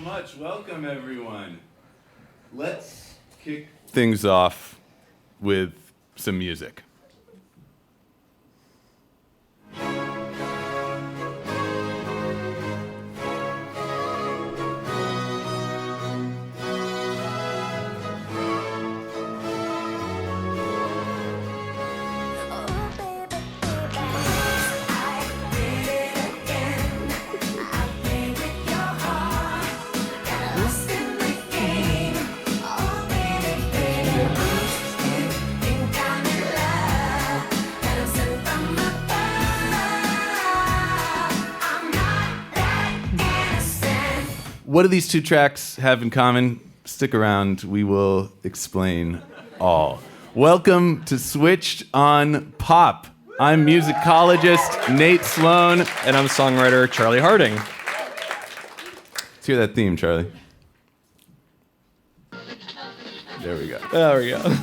much. Welcome, everyone. Let's kick things off with some music. What do these two tracks have in common? Stick around, we will explain all. Welcome to Switched on Pop. I'm musicologist Nate Sloan. And I'm songwriter Charlie Harding. Let's hear that theme, Charlie. There we go. There we go.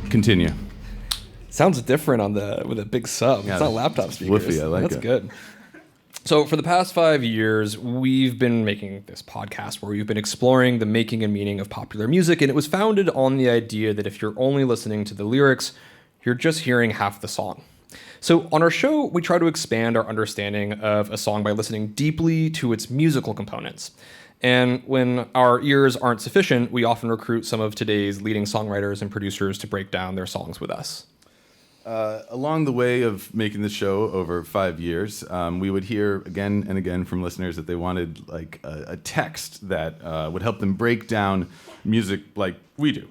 Continue. Sounds different with a big sub. Yeah, it's not laptop speakers. Woofy, I like That's it. good. So for the past 5 years, we've been making this podcast where we've been exploring the making and meaning of popular music, and it was founded on the idea that if you're only listening to the lyrics, you're just hearing half the song. So on our show, we try to expand our understanding of a song by listening deeply to its musical components. And when our ears aren't sufficient, we often recruit some of today's leading songwriters and producers to break down their songs with us. Along the way of making the show over 5 years, we would hear again and again from listeners that they wanted like a text that would help them break down music like we do,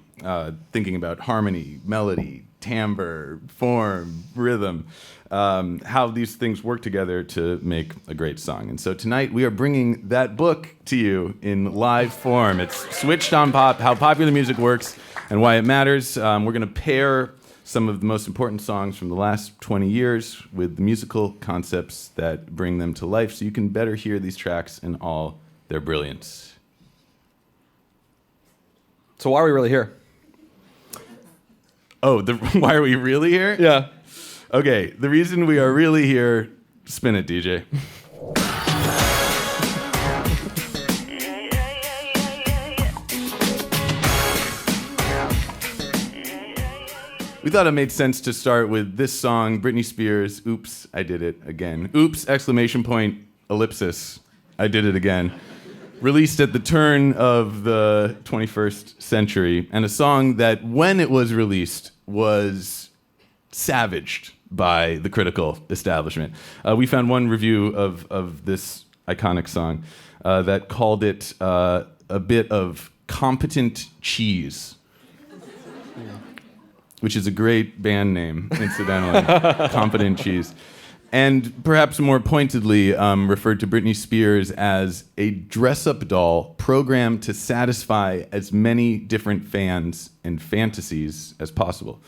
thinking about harmony, melody, timbre, form, rhythm, how these things work together to make a great song. And so tonight we are bringing that book to you in live form. It's Switched on Pop, How Popular Music Works and Why It Matters. We're going to pair some of the most important songs from the last 20 years with the musical concepts that bring them to life so you can better hear these tracks in all their brilliance. So why are we really here? Oh, why are we really here? Yeah. Okay, the reason we are really here, spin it, DJ. We thought it made sense to start with this song, Britney Spears, Oops, I Did It Again. Oops, exclamation point, ellipsis, I did it again. Released at the turn of the 21st century, and a song that, when it was released, was savaged by the critical establishment. We found one review of this iconic song that called it a bit of competent cheese, which is a great band name, incidentally, Competent Cheese. And perhaps more pointedly referred to Britney Spears as a dress-up doll programmed to satisfy as many different fans and fantasies as possible.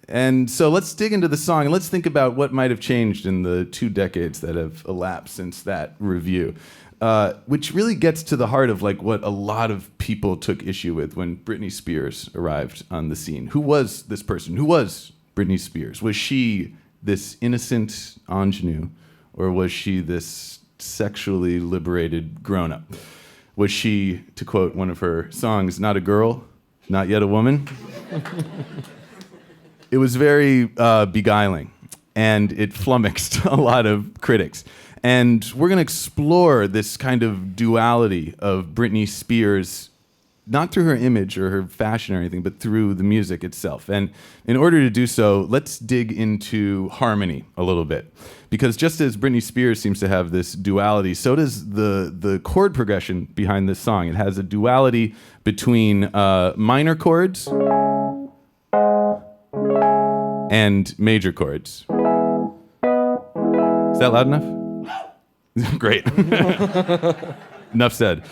And so let's dig into the song and let's think about what might have changed in the 2 decades that have elapsed since that review, which really gets to the heart of like what a lot of people took issue with when Britney Spears arrived on the scene. Who was this person? Who was Britney Spears? Was she this innocent ingenue, or was she this sexually liberated grown-up? Was she, to quote one of her songs, not a girl, not yet a woman? It was very beguiling, and it flummoxed a lot of critics. And we're going to explore this kind of duality of Britney Spears, not through her image or her fashion or anything, but through the music itself. And in order to do so, let's dig into harmony a little bit. Because just as Britney Spears seems to have this duality, so does the chord progression behind this song. It has a duality between minor chords and major chords. Is that loud enough? Great. Enough said.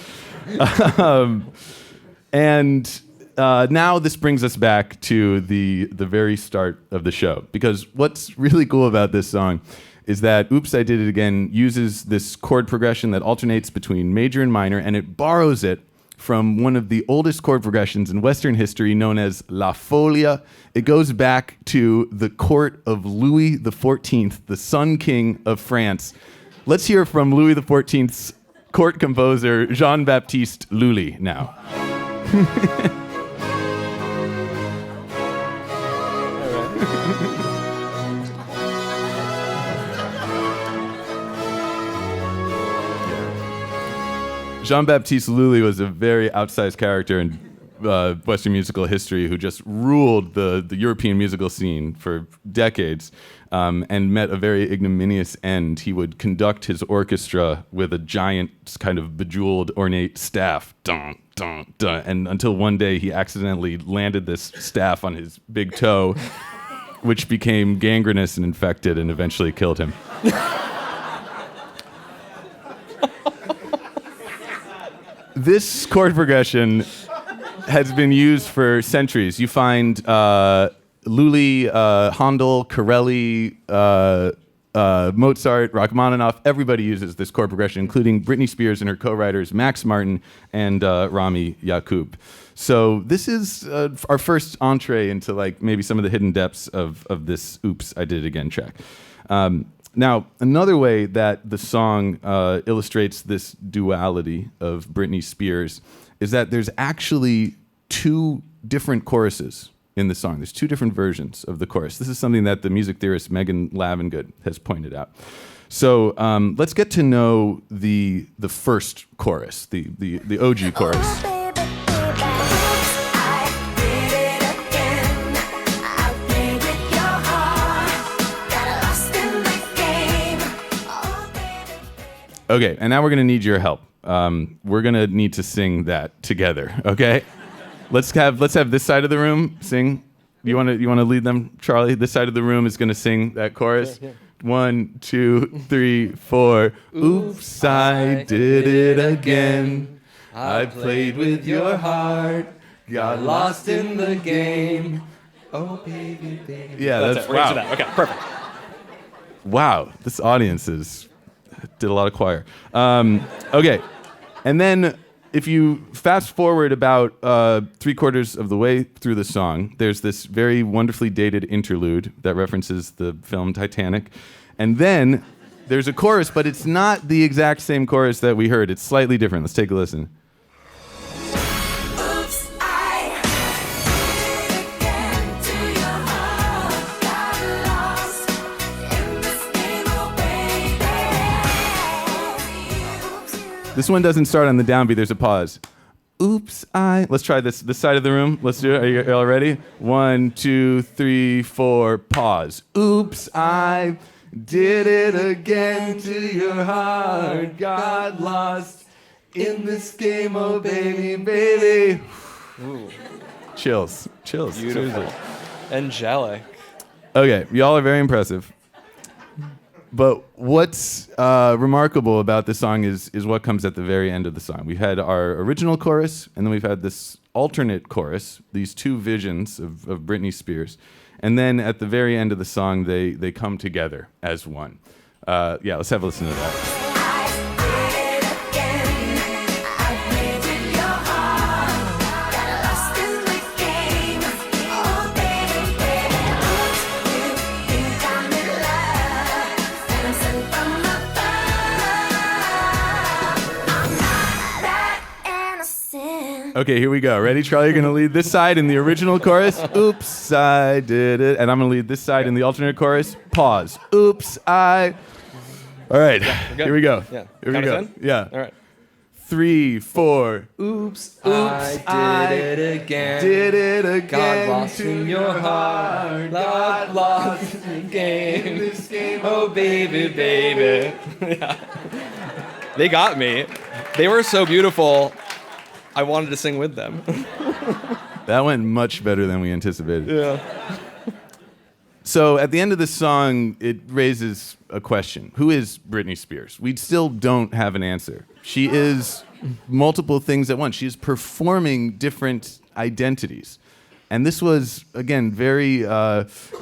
And now this brings us back to the very start of the show, because what's really cool about this song is that Oops, I Did It Again uses this chord progression that alternates between major and minor, and it borrows it from one of the oldest chord progressions in Western history known as La Folia. It goes back to the court of Louis XIV, the Sun King of France. Let's hear from Louis XIV's court composer, Jean-Baptiste Lully, now. Jean-Baptiste Lully was a very outsized character in Western musical history who just ruled the European musical scene for decades and met a very ignominious end. He would conduct his orchestra with a giant kind of bejeweled, ornate staff, dun, dun, dun, and until one day he accidentally landed this staff on his big toe, which became gangrenous and infected and eventually killed him. This chord progression has been used for centuries. You find Lully, Handel, Corelli, Mozart, Rachmaninoff. Everybody uses this chord progression, including Britney Spears and her co-writers Max Martin and Rami Yacoub. So this is our first entree into like maybe some of the hidden depths of this "Oops, I Did It Again" track. Now, another way that the song illustrates this duality of Britney Spears is that there's actually two different choruses in the song. There's two different versions of the chorus. This is something that the music theorist Megan Lavengood has pointed out. So let's get to know the first chorus, the OG chorus. Okay, and now we're gonna need your help. We're gonna need to sing that together. Okay, let's have this side of the room sing. You wanna lead them, Charlie? This side of the room is gonna sing that chorus. Yeah. 1, 2, 3, 4. Oops, I did it again. I played with your heart, got lost in the game. Oh baby, baby. Yeah, that's it. Wow. That. Okay, perfect. Wow, this audience did a lot of choir. Okay, and then if you fast forward about 3/4 of the way through the song, there's this very wonderfully dated interlude that references the film Titanic. And then there's a chorus, but it's not the exact same chorus that we heard. It's slightly different. Let's take a listen. This one doesn't start on the downbeat. There's a pause. Oops, Let's try this side of the room. Let's do it. Are you all ready? 1, 2, 3, 4, pause. Oops, I did it again to your heart. Got lost in this game, oh baby, baby. Ooh. Chills. Beautiful. Seriously. Angelic. Okay, y'all are very impressive. But what's remarkable about this song is what comes at the very end of the song. We've had our original chorus, and then we've had this alternate chorus, these two visions of Britney Spears. And then at the very end of the song, they come together as one. Yeah, let's have a listen to that. Okay, here we go. Ready, Charlie? You're going to lead this side in the original chorus. Oops, I did it. And I'm going to lead this side in the alternate chorus. Pause. Oops, All right, here we go. Yeah. Here we go. Yeah. All right. 3, 4. Oops, I did it again. Did it again. Got lost in your heart. Got lost in the game. In this game, oh baby, baby. Yeah. They got me. They were so beautiful. I wanted to sing with them. That went much better than we anticipated. Yeah. So at the end of the song, it raises a question. Who is Britney Spears? We still don't have an answer. She is multiple things at once. She is performing different identities. And this was, again, very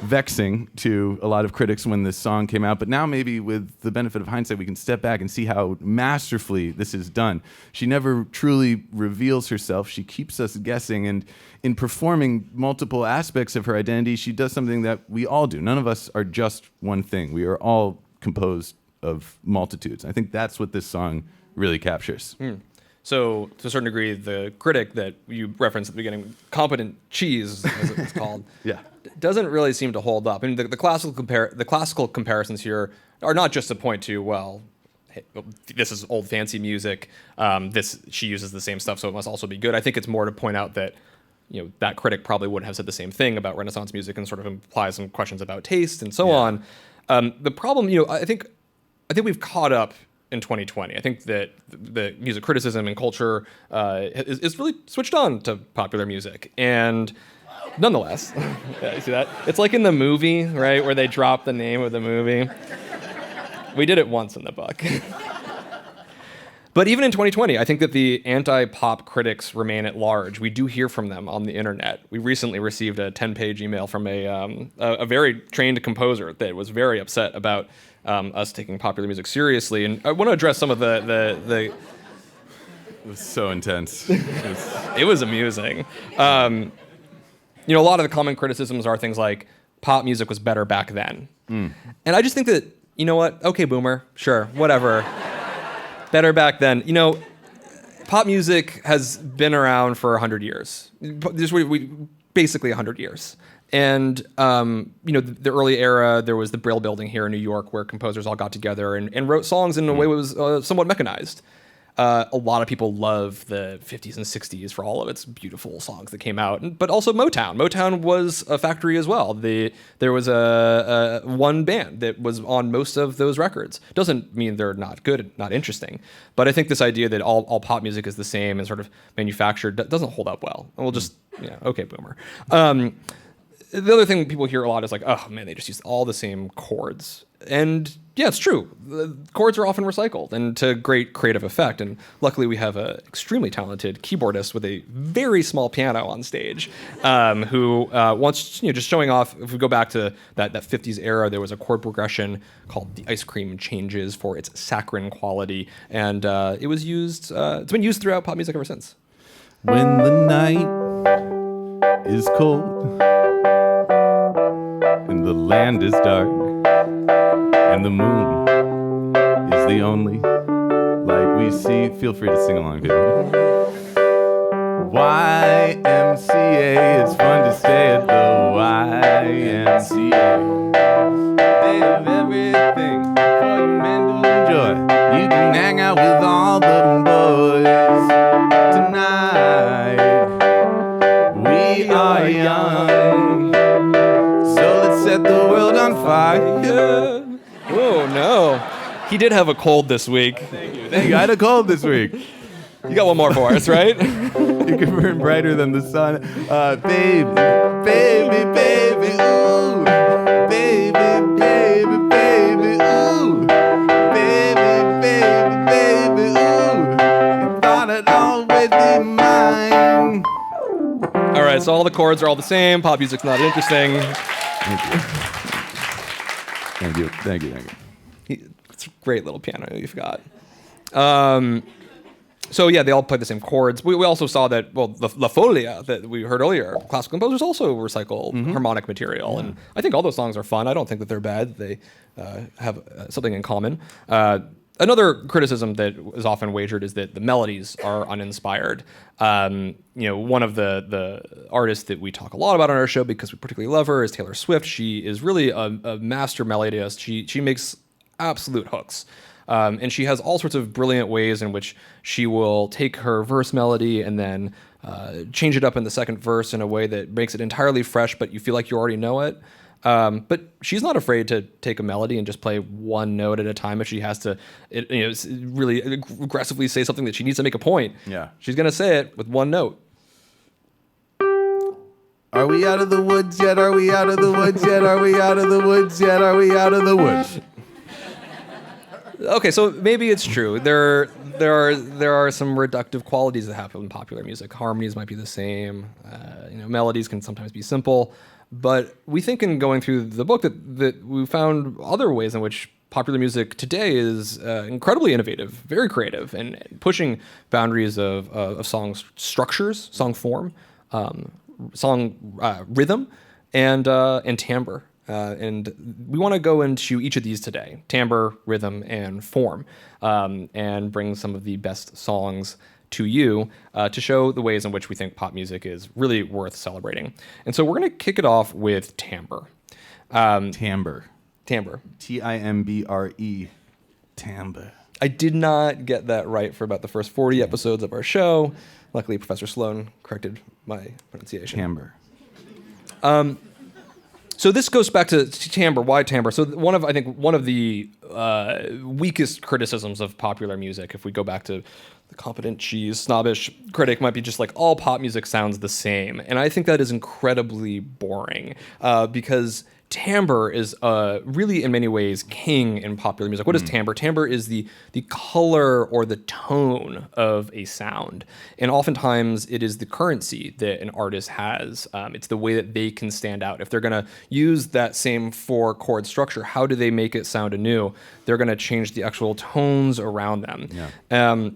vexing to a lot of critics when this song came out. But now maybe with the benefit of hindsight, we can step back and see how masterfully this is done. She never truly reveals herself. She keeps us guessing. And in performing multiple aspects of her identity, she does something that we all do. None of us are just one thing. We are all composed of multitudes. I think that's what this song really captures. So, to a certain degree, the critic that you referenced at the beginning, competent cheese, as it's called, Yeah. doesn't really seem to hold up. I mean, the classical comparisons here are not just to point to, well, hey, this is old fancy music. She uses the same stuff, so it must also be good. I think it's more to point out that that critic probably wouldn't have said the same thing about Renaissance music, and sort of implies some questions about taste and so on. The problem, I think we've caught up in 2020. I think that the music criticism and culture is really switched on to popular music. And nonetheless, yeah, you see that? It's like in the movie, right, where they drop the name of the movie. We did it once in the book. But even in 2020, I think that the anti-pop critics remain at large. We do hear from them on the internet. We recently received a 10-page email from a very trained composer that was very upset about us taking popular music seriously. And I want to address some of the It was so intense. It was amusing. A lot of the common criticisms are things like pop music was better back then. And I just think that, you know what? Okay, boomer, sure, whatever. Better back then. Pop music has been around for 100 years. Basically 100 years. And, the early era, there was the Brill Building here in New York where composers all got together and wrote songs in a way that was somewhat mechanized. A lot of people love the 50s and 60s for all of its beautiful songs that came out, but also Motown. Motown was a factory as well. There was a one band that was on most of those records. Doesn't mean they're not good, not interesting, but I think this idea that all pop music is the same and sort of manufactured doesn't hold up well. And we'll just, okay, boomer. The other thing people hear a lot is like, oh man, they just use all the same chords. And yeah, it's true. The chords are often recycled and to great creative effect. And luckily we have an extremely talented keyboardist with a very small piano on stage who wants, just showing off. If we go back to that 50s era, there was a chord progression called the Ice Cream Changes for its saccharine quality. And it was used, it's been used throughout pop music ever since. When the night is cold and the land is dark and the moon is the only light we see. Feel free to sing along, people. YMCA, it's fun to stay at the YMCA. They have everything for you men to enjoy. You can hang out with all the boys tonight. We are young, so let's set the world on fire. Oh no, he did have a cold this week. Thank you. I had a cold this week. You got one more for us, right? You can burn brighter than the sun. Baby, baby, baby, ooh. Baby, baby, baby, ooh. Baby, baby, baby, ooh. I thought I'd always be mine. All right, so all the chords are all the same. Pop music's not interesting. Thank you. Thank you. It's a great little piano you've got. So yeah, they all play the same chords. We also saw that, well, La Folia that we heard earlier, classical composers also recycle harmonic material. And I think all those songs are fun. I don't think that they're bad. They have something in common. Another criticism that is often wagered is that the melodies are uninspired. One of the artists that we talk a lot about on our show because we particularly love her is Taylor Swift. She is really a master melodist. She makes absolute hooks. And she has all sorts of brilliant ways in which she will take her verse melody and then change it up in the second verse in a way that makes it entirely fresh, but you feel like you already know it. But she's not afraid to take a melody and just play one note at a time if she has to really aggressively say something that she needs to make a point. Yeah. She's going to say it with one note. Are we out of the woods yet? Are we out of the woods yet? Are we out of the woods yet? Are we out of the woods? Okay, so maybe it's true. there are some reductive qualities that happen in popular music. Harmonies might be the same. Melodies can sometimes be simple. But we think in going through the book that we found other ways in which popular music today is incredibly innovative, very creative, and pushing boundaries of song structures, song form, song rhythm, and timbre. And we want to go into each of these today: timbre, rhythm, and form, and bring some of the best songs to you to show the ways in which we think pop music is really worth celebrating. And so we're going to kick it off with timbre. Timbre. Timbre. Timbre. Timbre. I did not get that right for about the first 40 episodes of our show. Luckily, Professor Sloan corrected my pronunciation. Timbre. So this goes back to timbre. Why timbre? So one of the weakest criticisms of popular music, if we go back to the competent cheese snobbish critic, might be just like all pop music sounds the same, and I think that is incredibly boring because timbre is really in many ways king in popular music. What is timbre? Timbre is the color or the tone of a sound, and oftentimes it is the currency that an artist has. It's the way that they can stand out. If they're going to use that same 4-chord structure, how do they make it sound anew? They're going to change the actual tones around them. Yeah.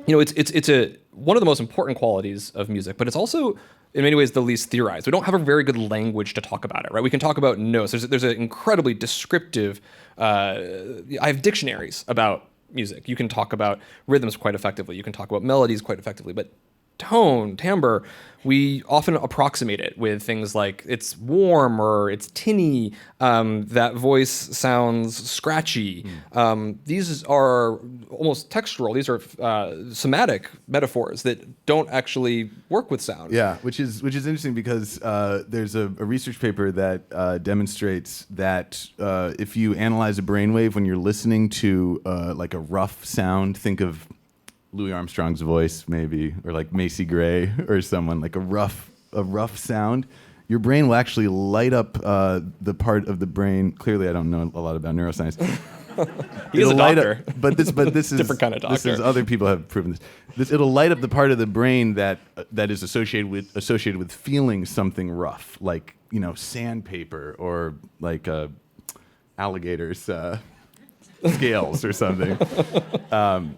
It's one of the most important qualities of music, but it's also in many ways the least theorized. We don't have a very good language to talk about it, right? We can talk about notes. There's an incredibly descriptive, I have dictionaries about music. You can talk about rhythms quite effectively. You can talk about melodies quite effectively, but tone, timbre, we often approximate it with things like it's warm or it's tinny, that voice sounds scratchy. These are almost textural. These are somatic metaphors that don't actually work with sound. Yeah, which is interesting because there's a research paper that demonstrates that if you analyze a brainwave when you're listening to like a rough sound, think of Louis Armstrong's voice, maybe, or like Macy Gray or someone, like a rough sound, your brain will actually light up the part of the brain. Clearly, I don't know a lot about neuroscience. He's a doctor. But this is different kind of doctor. This is other people have proven this. It'll light up the part of the brain that is associated with feeling something rough, like sandpaper or like alligators. Scales or something.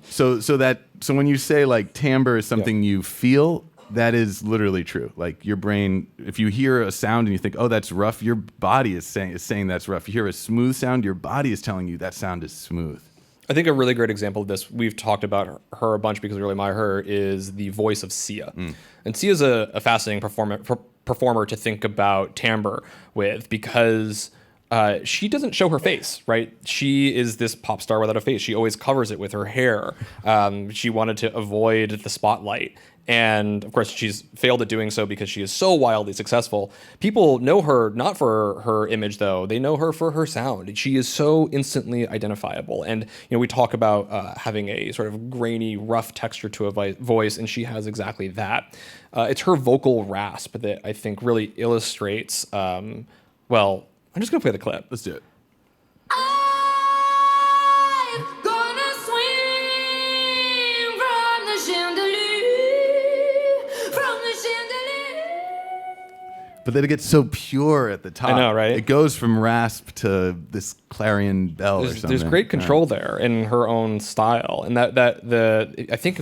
So when you say like timbre is something you feel, that is literally true. Like your brain, if you hear a sound and you think, oh, that's rough, your body is saying that's rough. You hear a smooth sound, your body is telling you that sound is smooth. I think a really great example of this, we've talked about her a bunch because we really admire her, is the voice of Sia. And Sia's a fascinating performer to think about timbre with because she doesn't show her face, right? She is this pop star without a face. She always covers it with her hair. She wanted to avoid the spotlight. And of course, she's failed at doing so because she is so wildly successful. People know her not for her image, though. They know her for her sound. She is so instantly identifiable. And we talk about having a sort of grainy, rough texture to a voice, and she has exactly that. It's her vocal rasp that I think really illustrates, I'm just going to play the clip. Let's do it. I'm gonna swing from the chandelier. But then it gets so pure at the top. I know, right? It goes from rasp to this clarion bell or something. There's great control there in her own style, and I think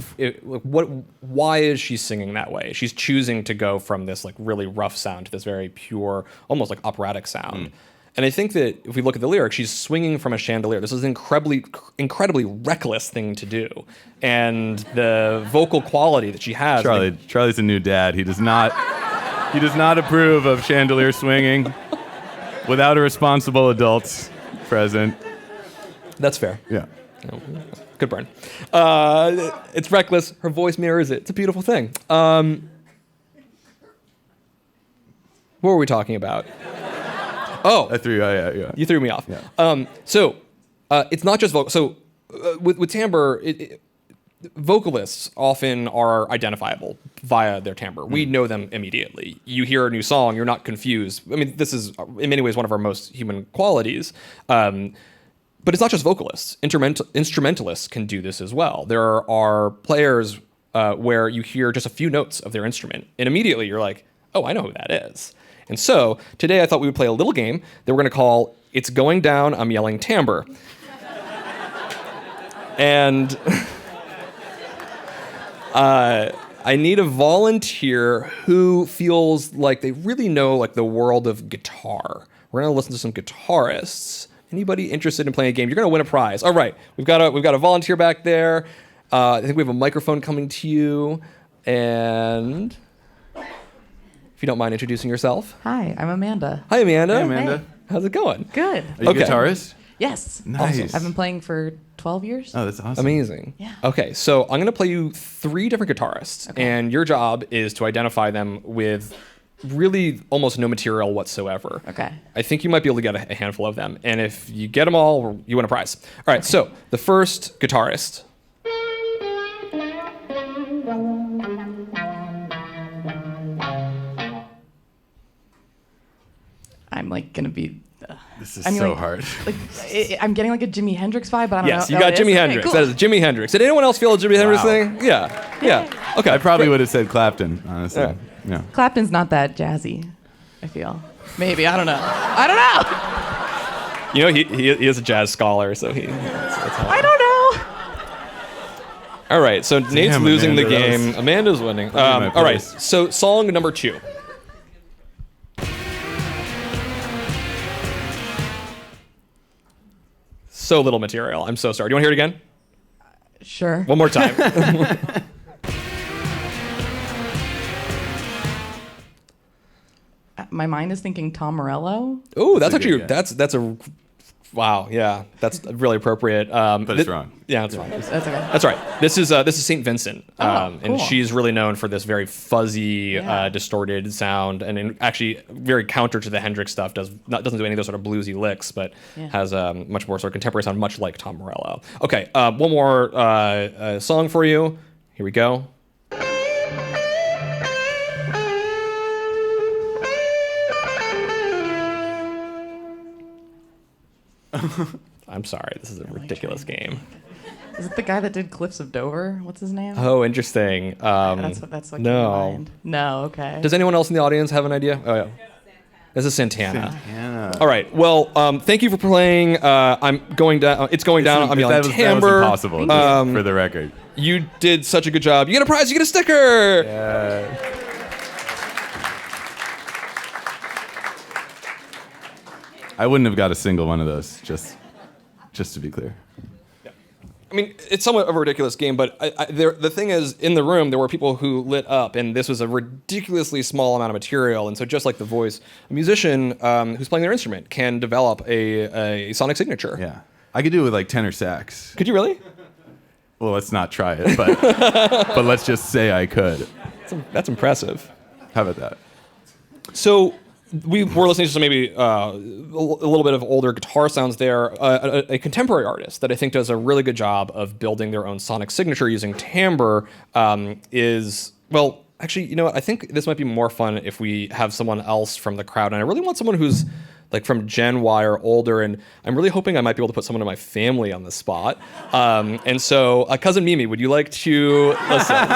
why is she singing that way? She's choosing to go from this like really rough sound to this very pure, almost like operatic sound. And I think that if we look at the lyrics, she's swinging from a chandelier. This is an incredibly reckless thing to do, and the vocal quality that she has. Charlie's a new dad. He does not approve of chandelier swinging without a responsible adult present. That's fair. Yeah. Good burn. It's reckless. Her voice mirrors it. It's a beautiful thing. What were we talking about? Oh, I threw you. Yeah. You threw me off. Yeah. So it's not just vocal. So with timbre, vocalists often are identifiable via their timbre. We know them immediately. You hear a new song, you're not confused. I mean, this is in many ways one of our most human qualities. But it's not just vocalists. Instrumentalists can do this as well. There are players where you hear just a few notes of their instrument, and immediately you're like, oh, I know who that is. And so today I thought we would play a little game that we're going to call It's Going Down, I'm Yelling Timbre. And I need a volunteer who feels like they really know like the world of guitar. We're going to listen to some guitarists. Anybody interested in playing a game? You're going to win a prize. All right, we've got a volunteer back there. I think we have a microphone coming to you, and if you don't mind introducing yourself. Hi, I'm Amanda. Hi, Amanda. Hey, Amanda. Hey. How's it going? Good. Are you Okay. a guitarist? Yes. Nice. I've been playing for 12 years. Oh, that's awesome. Amazing. Yeah. Okay, so I'm going to play you 3 different guitarists, and your job is to identify them with really almost no material whatsoever. Okay. I think you might be able to get a handful of them, and if you get them all, you win a prize. All right, so the first guitarist. I'm like gonna be. This is I mean, so like- hard. Like, I'm getting like a Jimi Hendrix vibe, but I don't know. Yes, you Oh, got it is? Jimi Okay, Hendrix. cool. That is Jimi Hendrix. Did anyone else feel a Jimi Hendrix Wow. thing? Yeah. Okay. I probably would have said Clapton, honestly. Yeah. Yeah. Clapton's not that jazzy, I feel. Maybe, I don't know. I don't know. You know, he is a jazz scholar, so that's how. I don't know. All right, so Nate's Damn, losing the Amanda, that game. was- Amanda's winning. my All right, place. so song number 2. So little material. I'm so sorry. Do you want to hear it again? Sure. One more time. My mind is thinking Tom Morello. Ooh, that's a good actually guess. that's a wow. Yeah, that's really appropriate. But it's wrong. Yeah, that's wrong. That's okay. That's right. This is Saint Vincent, and cool. she's really known for this very fuzzy, Yeah. distorted sound, and actually very counter to the Hendrix stuff. Doesn't do any of those sort of bluesy licks, but Yeah. has much more sort of contemporary sound, much like Tom Morello. Okay, one more song for you. Here we go. I'm sorry, this is a ridiculous game. Is it the guy that did Cliffs of Dover? What's his name? Oh, interesting. That's what came to no. mind. No, okay. Does anyone else in the audience have an idea? Oh, yeah. This is Santana. Santana. All right. Well, thank you for playing. I'm going down. It's going down. I'm yelling that was timbre. impossible, just for the record. You did such a good job. You get a prize. You get a sticker. I wouldn't have got a single one of those, just to be clear. I mean, it's somewhat of a ridiculous game, but the thing is, in the room, there were people who lit up, and this was a ridiculously small amount of material. And so just like the voice, a musician who's playing their instrument can develop a sonic signature. Yeah. I could do it with like tenor sax. Could you really? Well, let's not try it, but but let's just say I could. That's impressive. How about that? So we were listening to some maybe a little bit of older guitar sounds there. A contemporary artist that I think does a really good job of building their own sonic signature using timbre is, well, actually, you know what? I think this might be more fun if we have someone else from the crowd. And I really want someone who's like from Gen Y or older. And I'm really hoping I might be able to put someone in my family on the spot. And so, Cousin Mimi, would you like to listen?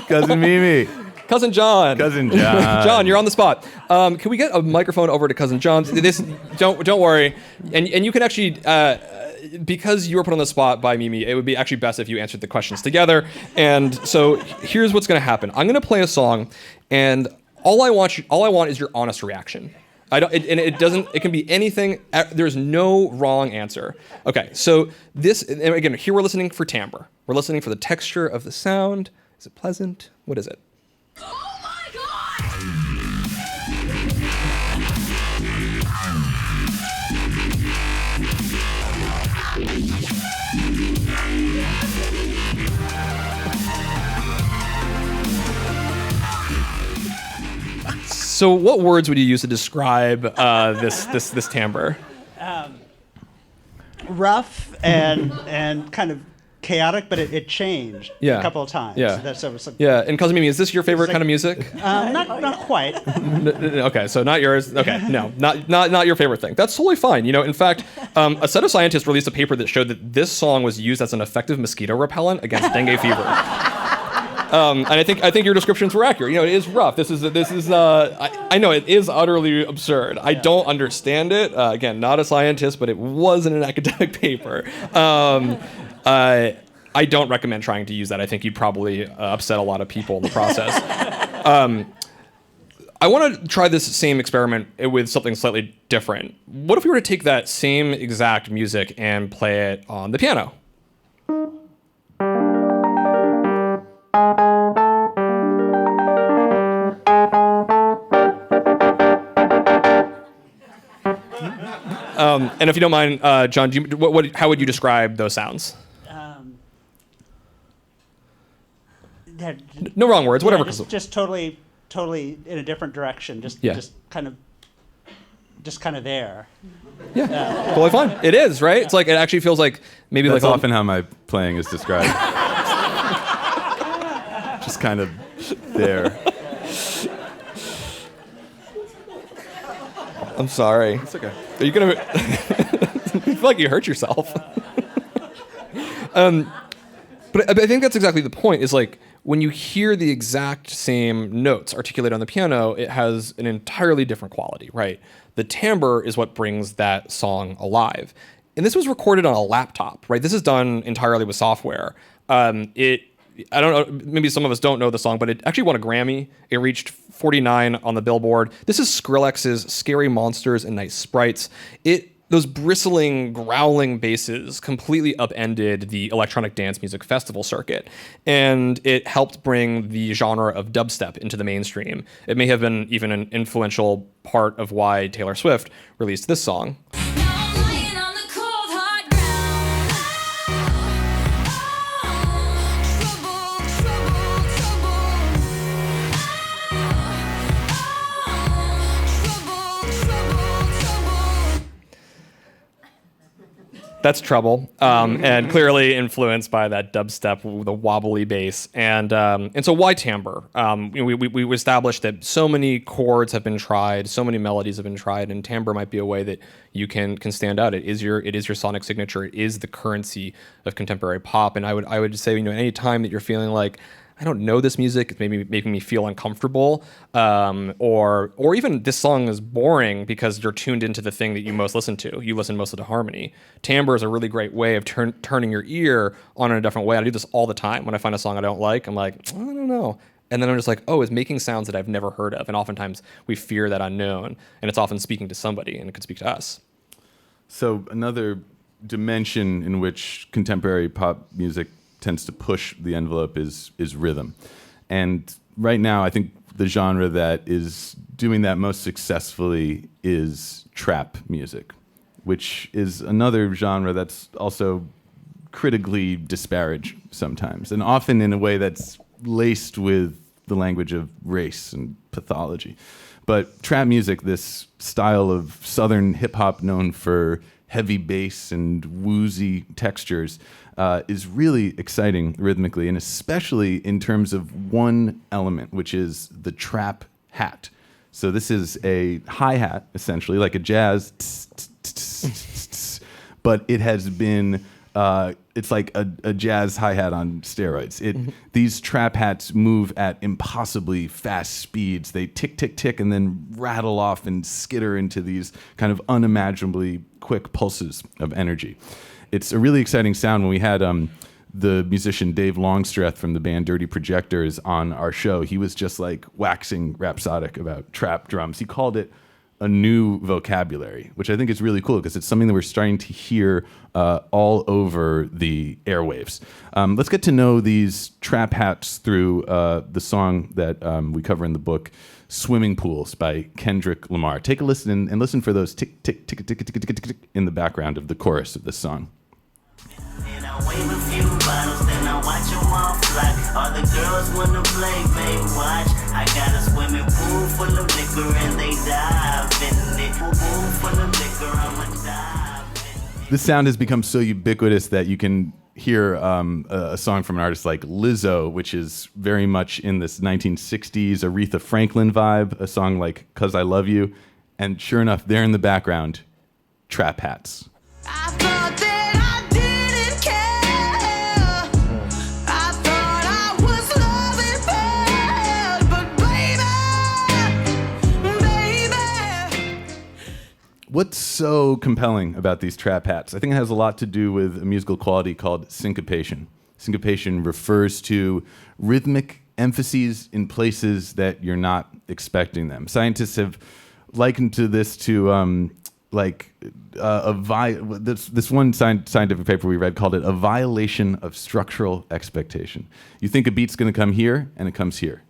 Cousin Mimi. Cousin John. Cousin John. John, you're on the spot. Can we get a microphone over to Cousin John? Don't worry. And you can actually, because you were put on the spot by Mimi, it would be actually best if you answered the questions together. And so here's what's going to happen. I'm going to play a song, and all I want is your honest reaction. It can be anything. There's no wrong answer. Okay, so this, and again, here we're listening for timbre. We're listening for the texture of the sound. Is it pleasant? What is it? Oh my god! So, what words would you use to describe this timbre? Rough and kind of chaotic, but it changed a couple of times. Yeah. Yeah. And Kazumimi, is this your favorite kind of music? Not quite. Okay, so not yours. Okay, no, not your favorite thing. That's totally fine. In fact, a set of scientists released a paper that showed that this song was used as an effective mosquito repellent against dengue fever. And I think your descriptions were accurate. It is rough. This is. I know it is utterly absurd. I don't understand it. Again, not a scientist, but it was in an academic paper. I don't recommend trying to use that. I think you'd probably upset a lot of people in the process. I want to try this same experiment with something slightly different. What if we were to take that same exact music and play it on the piano? And if you don't mind, John, how would you describe those sounds? No wrong words, whatever. Just totally in a different direction. Just kind of there. Yeah, totally fine. It is, right? It's like it actually feels like maybe That's like often how my playing is described. Just kind of there. I'm sorry. It's okay. Are you gonna? You feel like you hurt yourself. But I think that's exactly the point. Is like when you hear the exact same notes articulated on the piano, it has an entirely different quality, right? The timbre is what brings that song alive. And this was recorded on a laptop, right? This is done entirely with software. I don't know, maybe some of us don't know the song, but it actually won a Grammy. It reached 49 on the Billboard. This is Skrillex's Scary Monsters and Nice Sprites. Those bristling, growling basses completely upended the electronic dance music festival circuit, and it helped bring the genre of dubstep into the mainstream. It may have been even an influential part of why Taylor Swift released this song. That's Trouble, and clearly influenced by that dubstep, the wobbly bass, and so why timbre? We established that so many chords have been tried, so many melodies have been tried, and timbre might be a way that you can stand out. It is your sonic signature. It is the currency of contemporary pop, and I would say any time that you're feeling like I don't know this music, it's maybe making me feel uncomfortable, or even this song is boring because you're tuned into the thing that you most listen to. You listen mostly to harmony. Timbre is a really great way of turning your ear on in a different way. I do this all the time. When I find a song I don't like, I'm like, I don't know. And then I'm just like, oh, it's making sounds that I've never heard of. And oftentimes we fear that unknown, and it's often speaking to somebody, and it could speak to us. So another dimension in which contemporary pop music tends to push the envelope is rhythm. And right now, I think the genre that is doing that most successfully is trap music, which is another genre that's also critically disparaged sometimes, and often in a way that's laced with the language of race and pathology. But trap music, this style of Southern hip-hop known for heavy bass and woozy textures, is really exciting rhythmically, and especially in terms of one element, which is the trap hat. So this is a hi-hat, essentially, like a jazz, but it has been, it's like a jazz hi-hat on steroids. These trap hats move at impossibly fast speeds. They tick, tick, tick, and then rattle off and skitter into these kind of unimaginably quick pulses of energy. It's a really exciting sound. When we had the musician Dave Longstreth from the band Dirty Projectors on our show, he was just like waxing rhapsodic about trap drums. He called it a new vocabulary, which I think is really cool because it's something that we're starting to hear all over the airwaves. Let's get to know these trap hats through the song that we cover in the book, Swimming Pools by Kendrick Lamar. Take a listen and listen for those tick, tick, tick, tick, tick, tick, tick, tick in the background of the chorus of this song. And I wave a few bottles, then I watch them all fly. All the girls wanna play, babe, watch. I got a swimming pool full of liquor and they dive in it. Pool full of liquor, I'ma dive in it. This sound has become so ubiquitous that you can hear a song from an artist like Lizzo, which is very much in this 1960s Aretha Franklin vibe, a song like "'Cause I Love You," and sure enough, there in the background, trap hats. I thought that I didn't care. I thought I was loving bad, but baby. What's so compelling about these trap hats? I think it has a lot to do with a musical quality called syncopation. Syncopation refers to rhythmic emphases in places that you're not expecting them. Scientists have likened to this to this one scientific paper we read called it a violation of structural expectation. You think a beat's going to come here, and it comes here.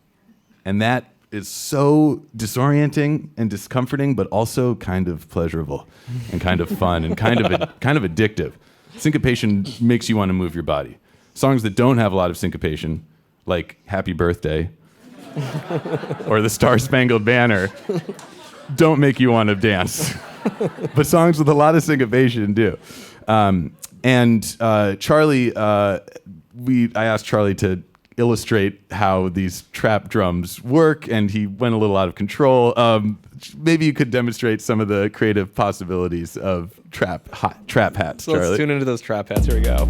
And that is so disorienting and discomforting, but also kind of pleasurable and kind of fun and kind of addictive. Syncopation makes you want to move your body. Songs that don't have a lot of syncopation, like Happy Birthday or The Star-Spangled Banner, don't make you want to dance. But songs with a lot of syncopation do. Charlie, I asked Charlie to illustrate how these trap drums work, and he went a little out of control. Maybe you could demonstrate some of the creative possibilities of trap hats, So Charlie. let's tune into those trap hats. Here we go.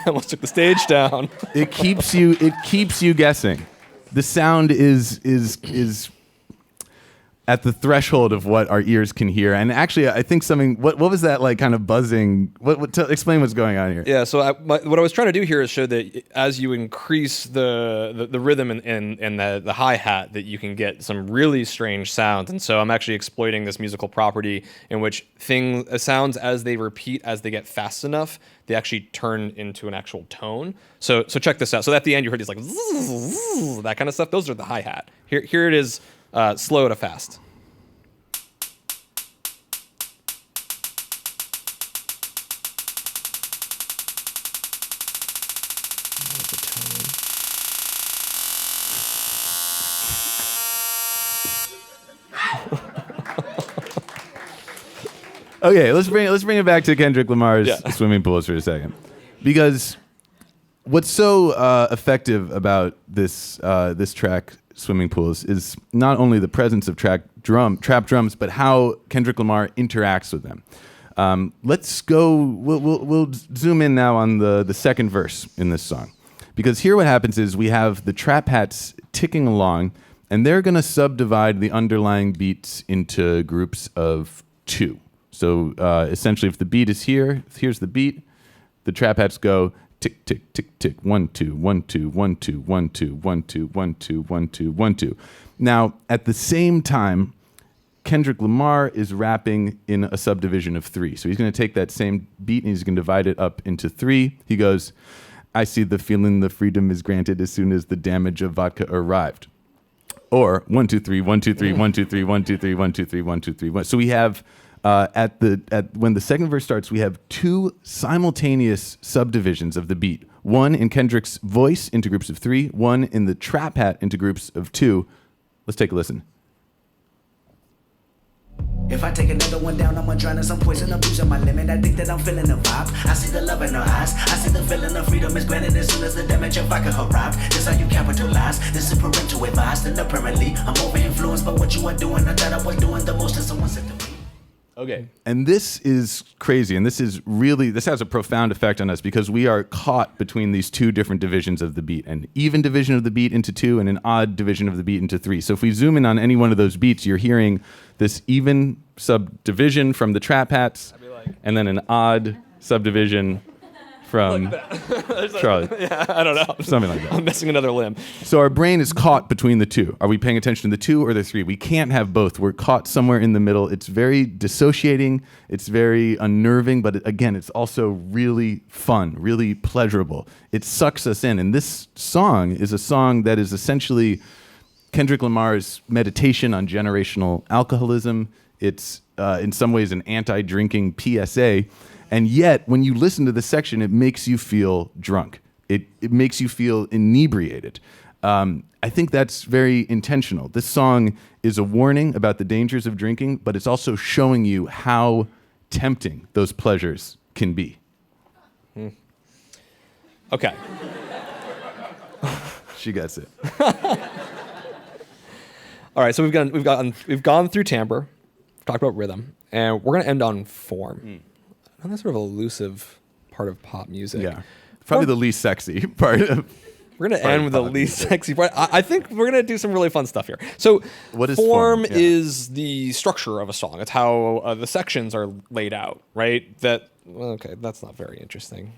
Almost took the stage down. It keeps you guessing. The sound is at the threshold of what our ears can hear. And actually, I think something. What was that like? Kind of buzzing. Explain what's going on here. Yeah. So what I was trying to do here is show that as you increase the rhythm and the hi hat, that you can get some really strange sounds. And so I'm actually exploiting this musical property in which sounds, as they repeat, as they get fast enough, they actually turn into an actual tone. So check this out. So at the end, you heard these like zzz, that kind of stuff. Those are the hi hat. Here it is, slow to fast. Okay, let's bring it back to Kendrick Lamar's Swimming Pools for a second, because what's so effective about this track, Swimming Pools, is not only the presence of trap drums, but how Kendrick Lamar interacts with them. Let's go. We'll zoom in now on the second verse in this song, because here what happens is we have the trap hats ticking along, and they're going to subdivide the underlying beats into groups of two. So essentially, if the beat is here's the beat, the trap hats go tick, tick, tick, tick, 1, 2, 1, 2, 1, 2, 1, 2, 1, 2, 1, 2, 1, 2, 1, 2. Now, at the same time, Kendrick Lamar is rapping in a subdivision of 3. So he's going to take that same beat and he's going to divide it up into 3. He goes, I see the feeling the freedom is granted as soon as the damage of vodka arrived. Or 1, 2, 3, 1, 2, 3, 1, 2, 3, 1, 2, 3, 1, 2, 3, 1, 2, 3, 1. So we have when the second verse starts, we have 2 simultaneous subdivisions of the beat. One in Kendrick's voice into groups of 3, one in the trap hat into groups of 2. Let's take a listen. If I take another one down, I'ma drown in some poison, abusing my limit. I think that I'm feeling the vibe. I see the love in her eyes. I see the feeling of freedom is granted as soon as the damage of vodka arrived. This how you capitalize. This is parental advice. And apparently, I'm over influenced by what you are doing. I thought I was doing the most, and someone said to me. Okay. And this is crazy, and this has a profound effect on us because we are caught between these 2 different divisions of the beat, an even division of the beat into 2 and an odd division of the beat into 3. So if we zoom in on any one of those beats, you're hearing this even subdivision from the trap hats, and then an odd subdivision from Charlie. Yeah, I don't know. Something like that. I'm missing another limb. So our brain is caught between the 2. Are we paying attention to the 2 or the 3? We can't have both. We're caught somewhere in the middle. It's very dissociating. It's very unnerving, but again, it's also really fun, really pleasurable. It sucks us in. And this song is a song that is essentially Kendrick Lamar's meditation on generational alcoholism. It's in some ways an anti-drinking PSA. And yet, when you listen to the section, it makes you feel drunk. It makes you feel inebriated. I think that's very intentional. This song is a warning about the dangers of drinking, but it's also showing you how tempting those pleasures can be. Okay. She gets it. All right, so we've gone through timbre, talked about rhythm, and we're gonna end on form. And that's sort of an elusive part of pop music. Yeah. Probably the least sexy part of. We're gonna end with the least sexy part. I think we're gonna do some really fun stuff here. So, what is form? Yeah. Is the structure of a song. It's how the sections are laid out, right? Okay, that's not very interesting.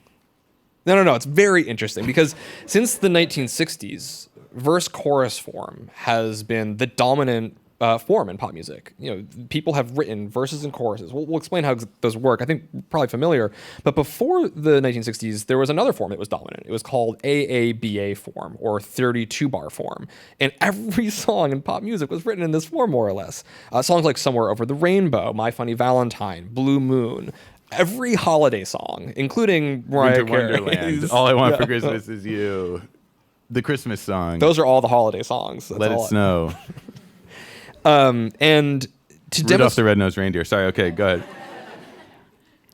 No. It's very interesting because since the 1960s, verse-chorus form has been the dominant form in pop music. You know, people have written verses and choruses. We'll explain how those work. I think you're probably familiar. But before the 1960s, there was another form that was dominant. It was called AABA form, or 32-bar form. And every song in pop music was written in this form, more or less. Songs like Somewhere Over the Rainbow, My Funny Valentine, Blue Moon, every holiday song, incling Mariah Winter Wonderland. Carey's. All I Want for Christmas Is You. The Christmas song. Those are all the holiday songs. That's Let It all Snow. And to Rudolph the Red-Nosed Reindeer. Sorry, okay, go ahead.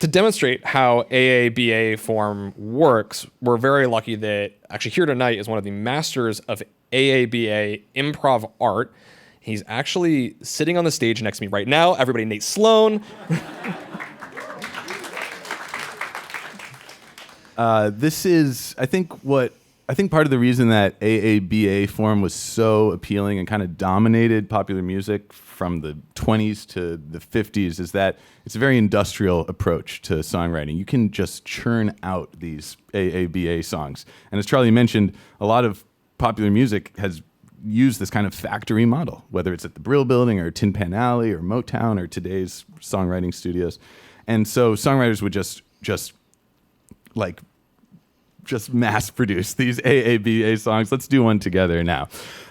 To demonstrate how AABA form works, we're very lucky that actually here tonight is one of the masters of AABA improv art. He's actually sitting on the stage next to me right now. Everybody, Nate Sloan. This is, I think part of the reason that AABA form was so appealing and kind of dominated popular music from the 20s to the 50s is that it's a very industrial approach to songwriting. You can just churn out these AABA songs. And as Charlie mentioned, a lot of popular music has used this kind of factory model, whether it's at the Brill Building or Tin Pan Alley or Motown or today's songwriting studios. And so songwriters would just mass produce these AABA songs. Let's do one together now.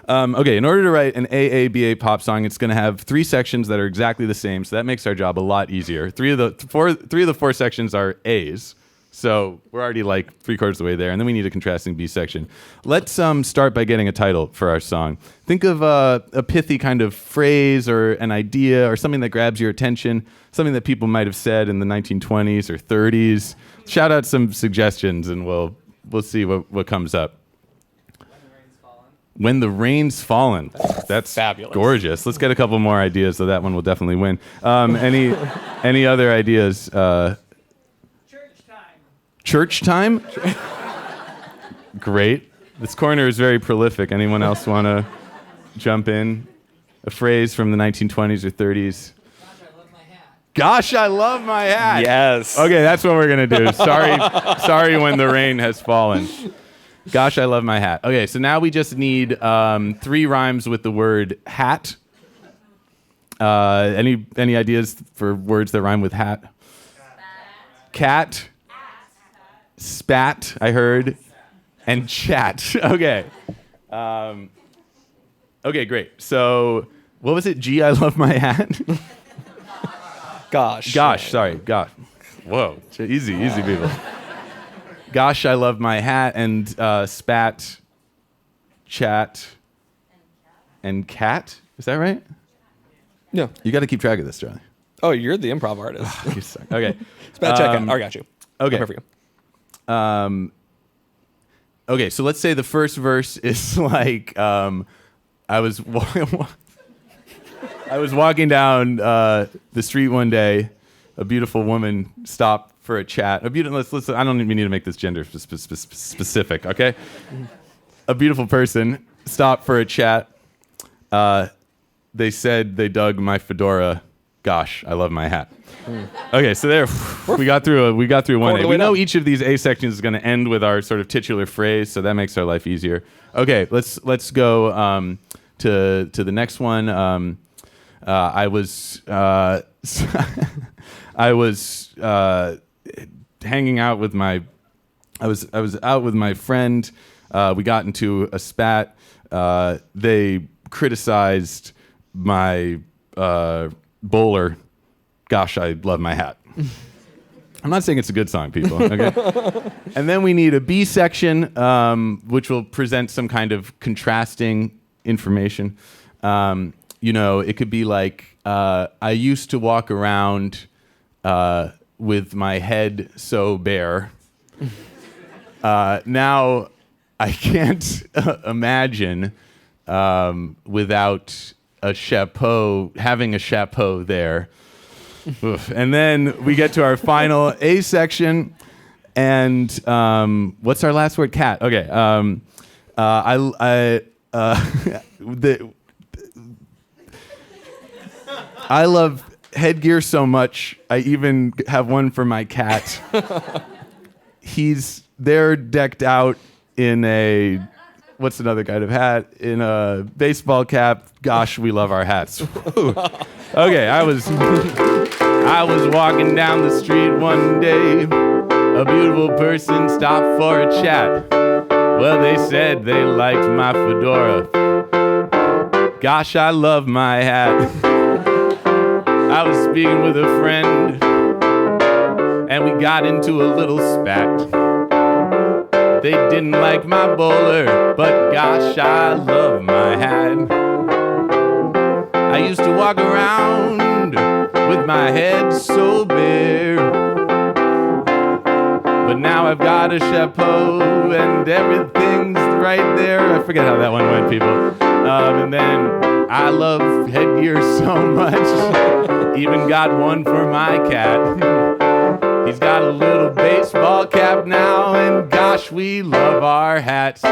Okay, in order to write an AABA pop song, it's going to have 3 sections that are exactly the same, so that makes our job a lot easier. Three of the four sections are A's, so we're already like 3/4 of the way there, and then we need a contrasting B section. Let's start by getting a title for our song. Think of a pithy kind of phrase or an idea or something that grabs your attention, something that people might have said in the 1920s or 30s. Shout out some suggestions, and we'll see what comes up. When the Rain's Fallen. That's fabulous. Gorgeous. Let's get a couple more ideas, so that one will definitely win. Any other ideas? Church time? Great. This corner is very prolific. Anyone else want to jump in? A phrase from the 1920s or 30s? Gosh, I love my hat. Yes. Okay, that's what we're going to do. Sorry when the rain has fallen. Gosh, I love my hat. Okay, so now we just need 3 rhymes with the word hat. Any ideas for words that rhyme with hat? Cat. Spat, I heard. And chat. Okay. Okay, great. So, what was it? Gee, I love my hat. Gosh. Sorry. Gosh. Whoa. Easy, people. Gosh, I love my hat, and spat, chat, and cat. Is that right? No. You got to keep track of this, Charlie. Oh, you're the improv artist. You suck. Okay. Spat check. I got you. Okay. I'm here for you. Okay, so let's say the first verse is like, I was walking down the street one day. A beautiful woman stopped for a chat. Let's. I don't even need to make this gender specific. Okay. A beautiful person stopped for a chat. They said they dug my fedora. Gosh, I love my hat. Okay, so there we got through one A. We know each of these A sections is going to end with our sort of titular phrase, so that makes our life easier. Okay, let's go to the next one. I was hanging out with my. I was out with my friend. We got into a spat. They criticized my bowler. Gosh, I love my hat. I'm not saying it's a good song, people. Okay. And then we need a B section, which will present some kind of contrasting information. It could be like, I used to walk around with my head so bare. Now I can't imagine without a chapeau, having a chapeau there. Oof. And then we get to our final A section, and what's our last word? Cat. Okay. I love headgear so much. I even have one for my cat. They're decked out in a, what's another kind of hat? In a baseball cap. Gosh, we love our hats. Okay, I was walking down the street one day. A beautiful person stopped for a chat. Well, they said they liked my fedora. Gosh, I love my hat. I was speaking with a friend, and we got into a little spat. They didn't like my bowler, but gosh, I love my hat. I used to walk around with my head so bare, but now I've got a chapeau and everything's right there. I forget how that one went, people. And then I love headgear so much. Even got one for my cat. He's got a little baseball cap now, and gosh, we love our hats.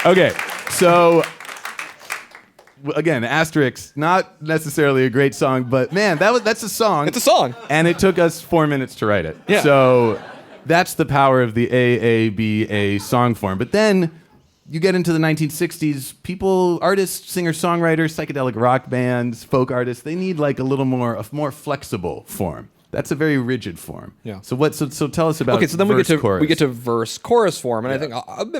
Okay, so again, asterisk, not necessarily a great song, but man, that's a song. It's a song. And it took us 4 minutes to write it. Yeah. So that's the power of the AABA song form. But then you get into the 1960s, artists, singer-songwriters, psychedelic rock bands, folk artists, they need like a more flexible form. That's a very rigid form. Yeah. So tell us about Okay, so then we get to chorus. verse chorus form, and I think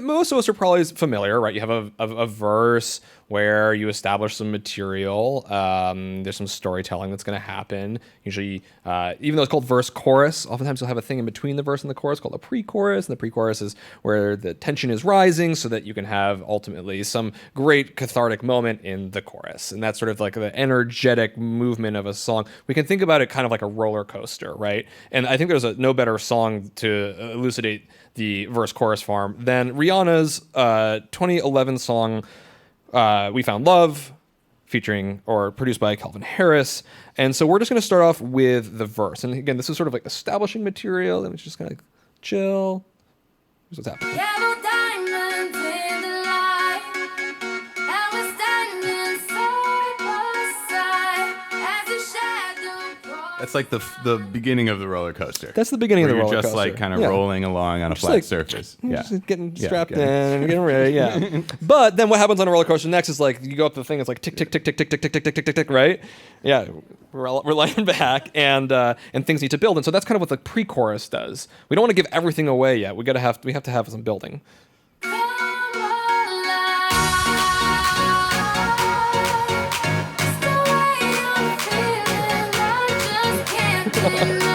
most of us are probably familiar, right? You have a verse where you establish some material. There's some storytelling that's going to happen. Usually, even though it's called verse chorus, oftentimes you'll have a thing in between the verse and the chorus called a pre-chorus, and the pre-chorus is where the tension is rising so that you can have ultimately some great cathartic moment in the chorus, and that's sort of like the energetic movement of a song. We can think about it kind of like a roller coaster, right? And I think there's no better song to elucidate the verse chorus form than Rihanna's 2011 song We Found Love, featuring or produced by Calvin Harris. And so we're just going to start off with the verse. And again, this is sort of like establishing material, and it's just kind of chill. Here's what's happening. Yellow diamonds in the light, and we're standing side by side as a shadow crosses. That's like the beginning of the roller coaster. That's the beginning of the where roller you're just coaster. like kind of Yeah. rolling along on a Just flat like- surface. You're Yeah. just getting Yeah, strapped okay. in and getting ready, yeah. But then what happens on a roller coaster next is like you go up the thing, it's like tick, tick, tick, tick, tick, tick, tick, tick, tick, tick, tick, tick, right? Yeah, we're laying back, and things need to build, and so that's kind of what the pre-chorus does. We don't want to give everything away yet. We have to have some building. Come alive. It's the way I'm feeling, I just can't deny.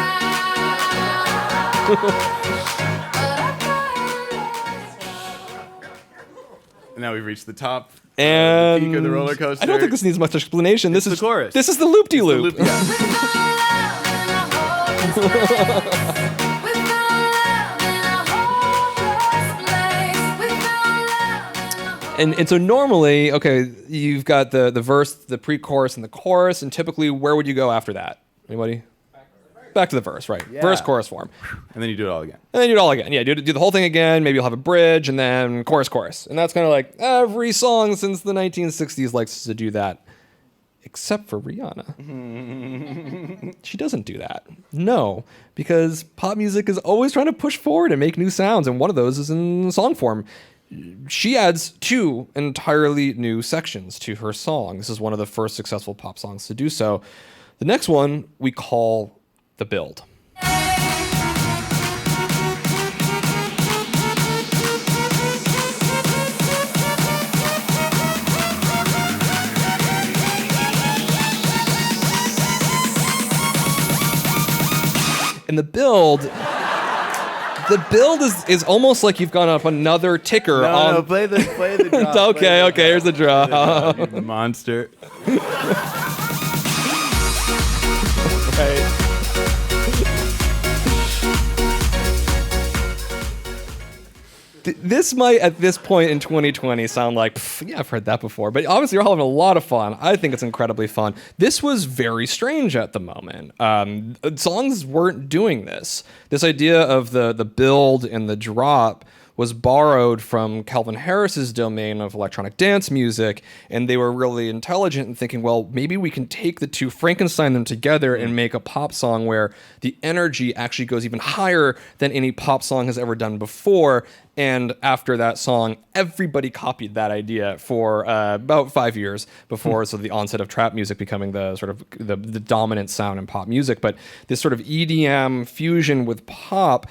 And now we've reached the top, And the peak of the roller coaster. I don't think this needs much explanation. This It's is the chorus. This is the loop-de-loop. Yeah. And so normally, okay, you've got the verse, the pre-chorus, and the chorus, and typically, where would you go after that? Anybody? Back to the verse, right? Yeah. Verse, chorus form. And then you do it all again. And then you do it all again. Yeah, do the whole thing again. Maybe you'll have a bridge, and then chorus, chorus. And that's kind of like every song since the 1960s likes to do that. Except for Rihanna. She doesn't do that. No, because pop music is always trying to push forward and make new sounds, and one of those is in song form. She adds 2 entirely new sections to her song. This is one of the first successful pop songs to do so. The next one we call the build. And the build is almost like you've gone up another ticker. No, play the drop. Okay, here's the drop. You monster. Right. This might, at this point in 2020, sound like, yeah, I've heard that before. But obviously, you're all having a lot of fun. I think it's incredibly fun. This was very strange at the moment. Songs weren't doing this. This idea of the build and the drop was borrowed from Calvin Harris's domain of electronic dance music, and they were really intelligent in thinking, well, maybe we can take the two, Frankenstein them together, and make a pop song where the energy actually goes even higher than any pop song has ever done before. And after that song, everybody copied that idea for about 5 years before so the onset of trap music becoming the sort of the dominant sound in pop music. But this sort of EDM fusion with pop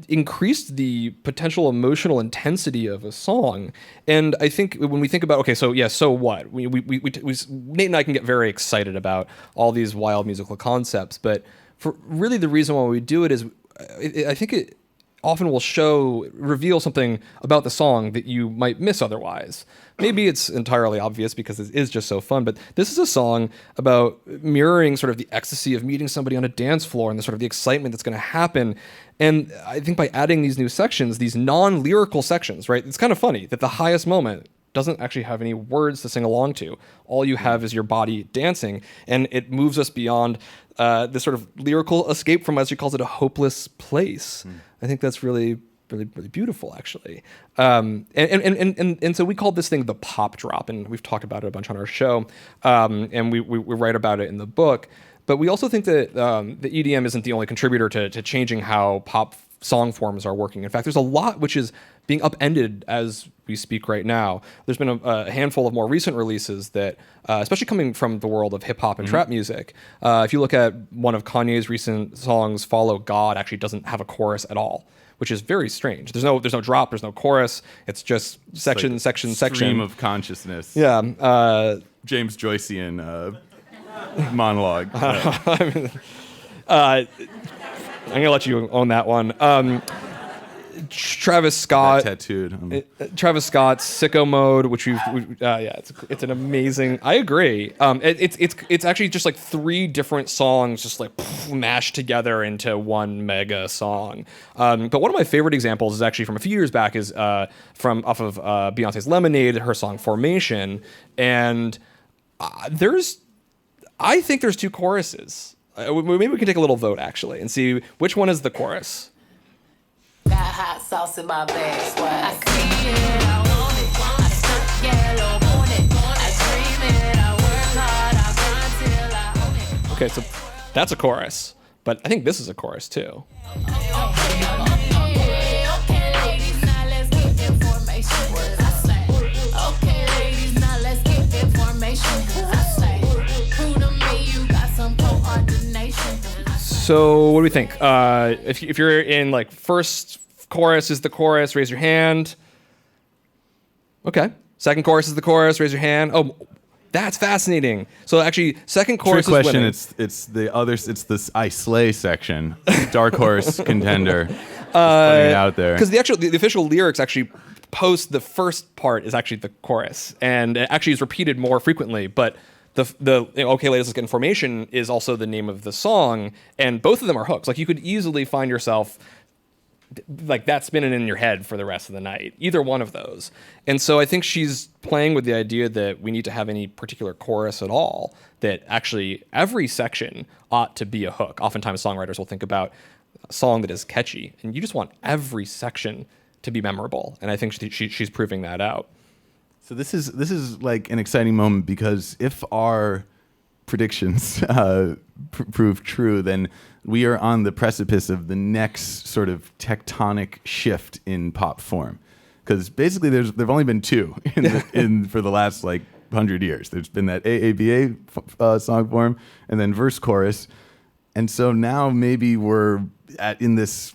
increased the potential emotional intensity of a song. And I think when we think about, okay, so yeah, so what? Nate and I can get very excited about all these wild musical concepts, but for really the reason why we do it is I think it often will reveal something about the song that you might miss otherwise. Maybe it's entirely obvious because it is just so fun, but this is a song about mirroring sort of the ecstasy of meeting somebody on a dance floor and the sort of the excitement that's going to happen. And I think by adding these new sections, these non-lyrical sections, right? It's kind of funny that the highest moment doesn't actually have any words to sing along to. All you have is your body dancing, and it moves us beyond this sort of lyrical escape from, as she calls it, a hopeless place. I think that's really, really, really beautiful, actually. And so we called this thing the pop drop, and we've talked about it a bunch on our show, and we write about it in the book. But we also think that the EDM isn't the only contributor to changing how pop song forms are working. In fact, there's a lot which is being upended as we speak right now. There's been a handful of more recent releases that, especially coming from the world of hip hop and trap music. If you look at one of Kanye's recent songs, "Follow God," actually doesn't have a chorus at all, which is very strange. There's no drop, there's no chorus. It's just section. Stream of consciousness. Yeah. James Joycean monologue. I'm gonna let you own that one. Travis Scott, tattooed. Travis Scott's "Sicko Mode," which it's an amazing. I agree. It's actually just like 3 different songs, just like mashed together into one mega song. But one of my favorite examples is actually from a few years back. Is from off of Beyonce's "Lemonade," her song "Formation," and I think there's 2 choruses. Maybe we can take a little vote actually and see which one is the chorus. Got hot sauce in my bag, swag. I see it, I want it. I stuck yellow on it. I dream it, I work hard, I grind till I own it. Okay, so that's a chorus, but I think this is a chorus too. Okay, ladies, now let's get information. I say, okay, ladies, now let's get information. I say, prove to me you got some coordination. So what do we think? If you're in like first chorus is the chorus, raise your hand. Okay. Second chorus is the chorus, raise your hand. Oh, that's fascinating. So actually, second chorus Trick is question. winning. It's the others. It's this I slay section. Dark horse contender. Just putting it out there. Because the official lyrics actually post the first part is actually the chorus, and it actually is repeated more frequently. But the okay, ladies, let's get information is also the name of the song, and both of them are hooks. Like you could easily find yourself like that spinning in your head for the rest of the night, either one of those. And so I think she's playing with the idea that we need to have any particular chorus at all, that actually every section ought to be a hook. Oftentimes songwriters will think about a song that is catchy, and you just want every section to be memorable. And I think she's proving that out. So this is like an exciting moment because if our predictions prove true, then we are on the precipice of the next sort of tectonic shift in pop form. Because basically, there've only been 2 for the last like 100 years. There's been that AABA song form, and then verse chorus, and so now maybe we're in this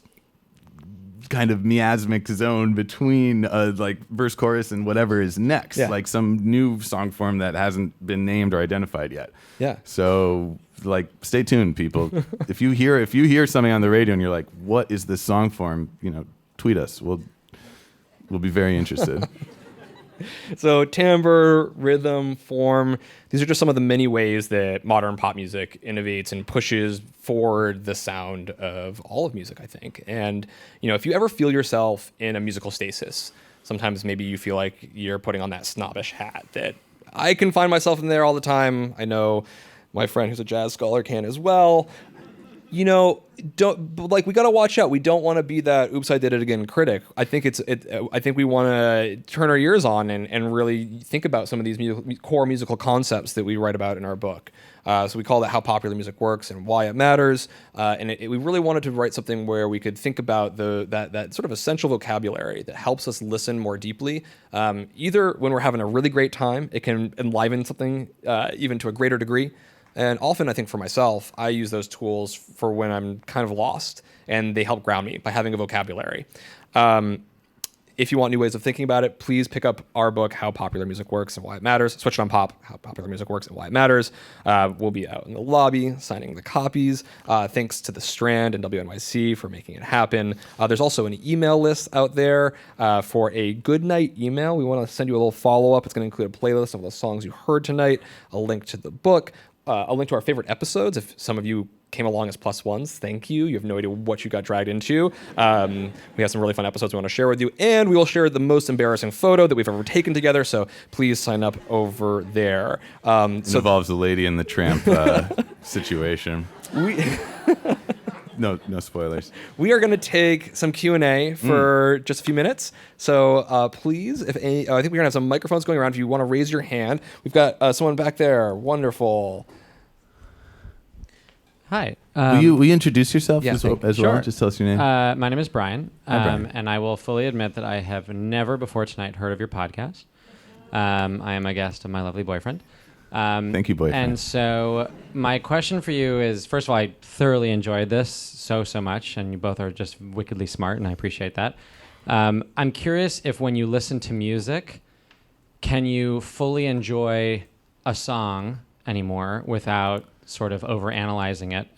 kind of miasmic zone between like verse, chorus, and whatever is next, like some new song form that hasn't been named or identified yet. Yeah. So like, stay tuned, people. if you hear something on the radio and you're like, what is this song form? Tweet us. We'll be very interested. So timbre, rhythm, form, these are just some of the many ways that modern pop music innovates and pushes forward the sound of all of music, I think. And, if you ever feel yourself in a musical stasis, sometimes maybe you feel like you're putting on that snobbish hat that I can find myself in there all the time. I know my friend who's a jazz scholar can as well. We gotta watch out. We don't want to be that "oops, I did it again" critic. I think I think we want to turn our ears on and really think about some of these core musical concepts that we write about in our book. So we call that "How Popular Music Works and Why It Matters." And we really wanted to write something where we could think about that sort of essential vocabulary that helps us listen more deeply. Either when we're having a really great time, it can enliven something even to a greater degree. And often, I think for myself, I use those tools for when I'm kind of lost, and they help ground me by having a vocabulary. If you want new ways of thinking about it, please pick up our book, How Popular Music Works and Why It Matters. Switch it on Pop, How Popular Music Works and Why It Matters. We'll be out in the lobby signing the copies. Thanks to The Strand and WNYC for making it happen. There's also an email list out there for a good night email. We want to send you a little follow-up. It's going to include a playlist of the songs you heard tonight, a link to the book, a link to our favorite episodes. If some of you came along as plus ones, thank you. You have no idea what you got dragged into. We have some really fun episodes we want to share with you, and we will share the most embarrassing photo that we've ever taken together, so please sign up over there. It involves a Lady and the Tramp situation. No spoilers. We are going to take some Q&A for just a few minutes. So please, I think we're going to have some microphones going around. If you want to raise your hand. We've got someone back there. Wonderful. Hi. Will you introduce yourself as sure. well? Just tell us your name. My name is Brian. Hi, Brian. And I will fully admit that I have never before tonight heard of your podcast. I am a guest of my lovely boyfriend. Thank you, boyfriend. And so my question for you is, first of all, I thoroughly enjoyed this so much, and you both are just wickedly smart, and I appreciate that. I'm curious if when you listen to music, can you fully enjoy a song anymore without sort of overanalyzing it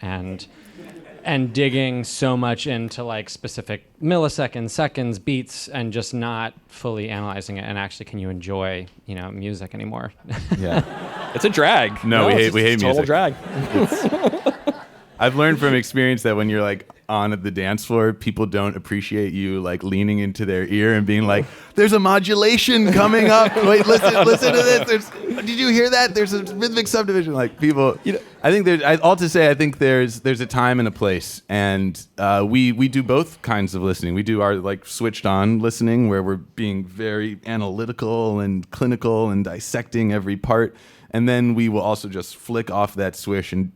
and digging so much into like specific milliseconds, seconds, beats, and just not fully analyzing it? And actually, can you enjoy, music anymore? Yeah, it's a drag. No, we hate music. Total drag. I've learned from experience that when you're like on at the dance floor, people don't appreciate you like leaning into their ear and being like, "There's a modulation coming up. Wait, listen to this. Did you hear that? There's a rhythmic subdivision." Like people, I think I think there's a time and a place, and we do both kinds of listening. We do our like switched on listening where we're being very analytical and clinical and dissecting every part. And then we will also just flick off that switch and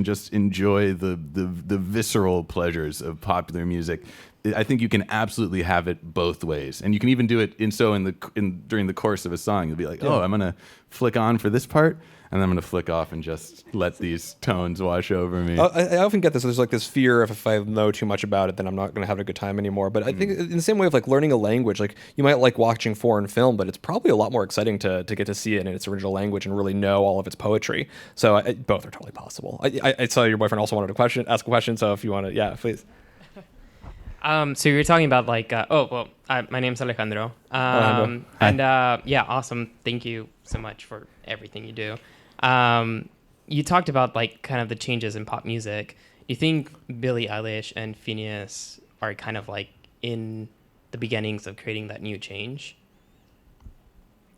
just enjoy the visceral pleasures of popular music. I think you can absolutely have it both ways, and you can even do it during the course of a song. You'll be like, "Oh, I'm gonna flick on for this part, and then I'm gonna flick off and just let these tones wash over me." I often get this. There's like this fear if I know too much about it, then I'm not going to have a good time anymore. But I think in the same way of like learning a language, like you might like watching foreign film, but it's probably a lot more exciting to get to see it in its original language and really know all of its poetry. So both are totally possible. I saw your boyfriend also wanted to ask a question. So if you want to, please. So you were talking about like, my name's Alejandro. Alejandro. And awesome. Thank you so much for everything you do. You talked about like kind of the changes in pop music. You think Billie Eilish and Phineas are kind of like in the beginnings of creating that new change?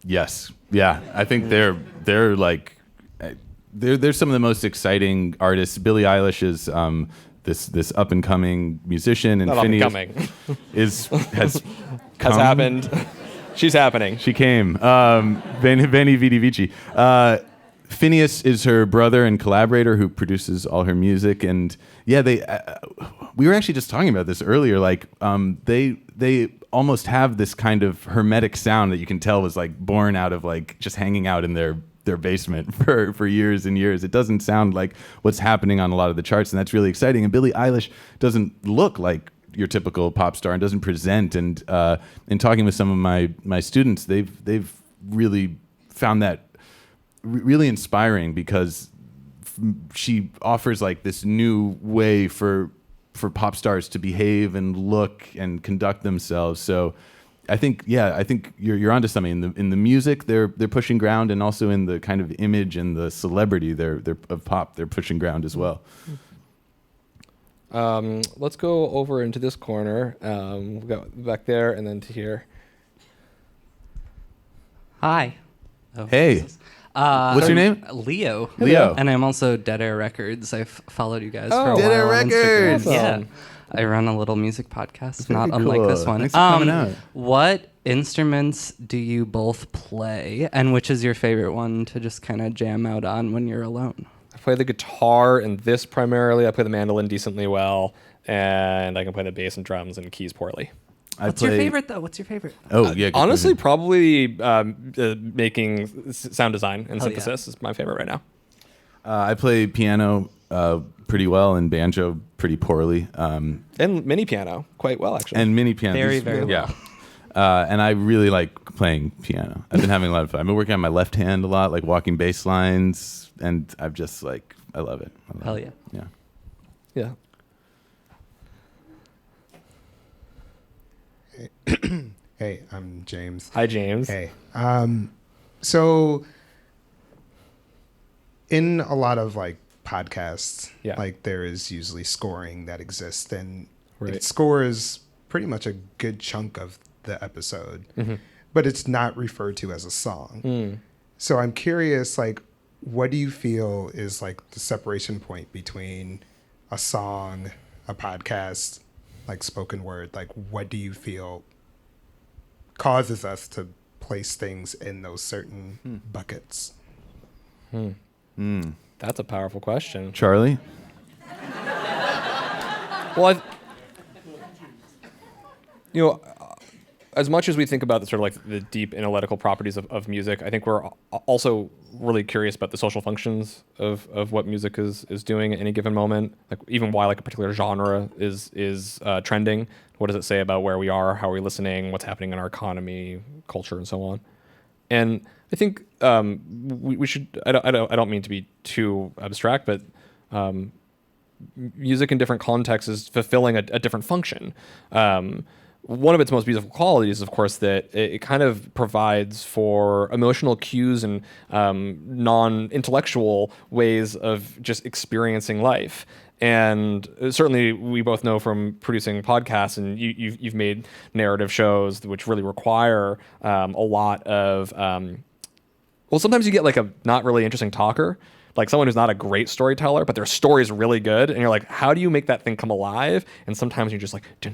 Yes. Yeah. I think they're like they're some of the most exciting artists. Billie Eilish is this up and coming musician, and Not Phineas has happened. She's happening. She came. Veni Vidi Vici. Phineas is her brother and collaborator who produces all her music, and we were actually just talking about this earlier. Like, they almost have this kind of hermetic sound that you can tell was like born out of like just hanging out in their basement for years and years. It doesn't sound like what's happening on a lot of the charts, and that's really exciting. And Billie Eilish doesn't look like your typical pop star and doesn't present. And in talking with some of my students, they've really found that really inspiring because she offers like this new way for pop stars to behave and look and conduct themselves. So I think you're onto something. In the music, they're pushing ground, and also in the kind of image and the celebrity they're of pop, they're pushing ground as well. Let's go over into this corner. We'll go back there and then to here. Hi. Hey. What's your name? Leo. Leo. And I'm also Dead Air Records. I've followed you guys for a Dead while. Air on Instagram. Records. Yeah. I run a little music podcast, Very not unlike cool. this one. Thanks for coming out. What instruments do you both play, and which is your favorite one to just kind of jam out on when you're alone? I play the guitar and this primarily. I play the mandolin decently well, and I can play the bass and drums and keys poorly. What's your favorite, though? What's your favorite? Oh, yeah. Honestly, probably making sound design and Hell yeah. synthesis is my favorite right now. I play piano pretty well and banjo pretty poorly. And mini piano quite well, actually. And mini piano. Very, very yeah. And I really like playing piano. I've been having a lot of fun. I've been working on my left hand a lot, like walking bass lines, and I've just like, I love it. Hell yeah. Yeah. Yeah. Hey, I'm James. Hi, James. Hey. So in a lot of like podcasts, Yeah. like there is usually scoring that exists, and Right. it scores pretty much a good chunk of the episode, but it's not referred to as a song. So I'm curious, like, what do you feel is like the separation point between a song, a podcast, like spoken word? Like, what do you feel causes us to place things in those certain buckets? That's a powerful question. Charlie? Well, as much as we think about the sort of like the deep analytical properties of music, I think we're also really curious about the social functions of what music is doing at any given moment. Like even why like a particular genre is trending. What does it say about where we are, how are we listening, what's happening in our economy, culture, and so on. And I think we should. I don't mean to be too abstract, but music in different contexts is fulfilling a different function. One of its most beautiful qualities is, of course, that it kind of provides for emotional cues and non-intellectual ways of just experiencing life. And certainly, we both know from producing podcasts, and you've made narrative shows which really require a lot of. Well, sometimes you get like a not really interesting talker, like someone who's not a great storyteller, but their story is really good, and you're like, how do you make that thing come alive? And sometimes you're just like, you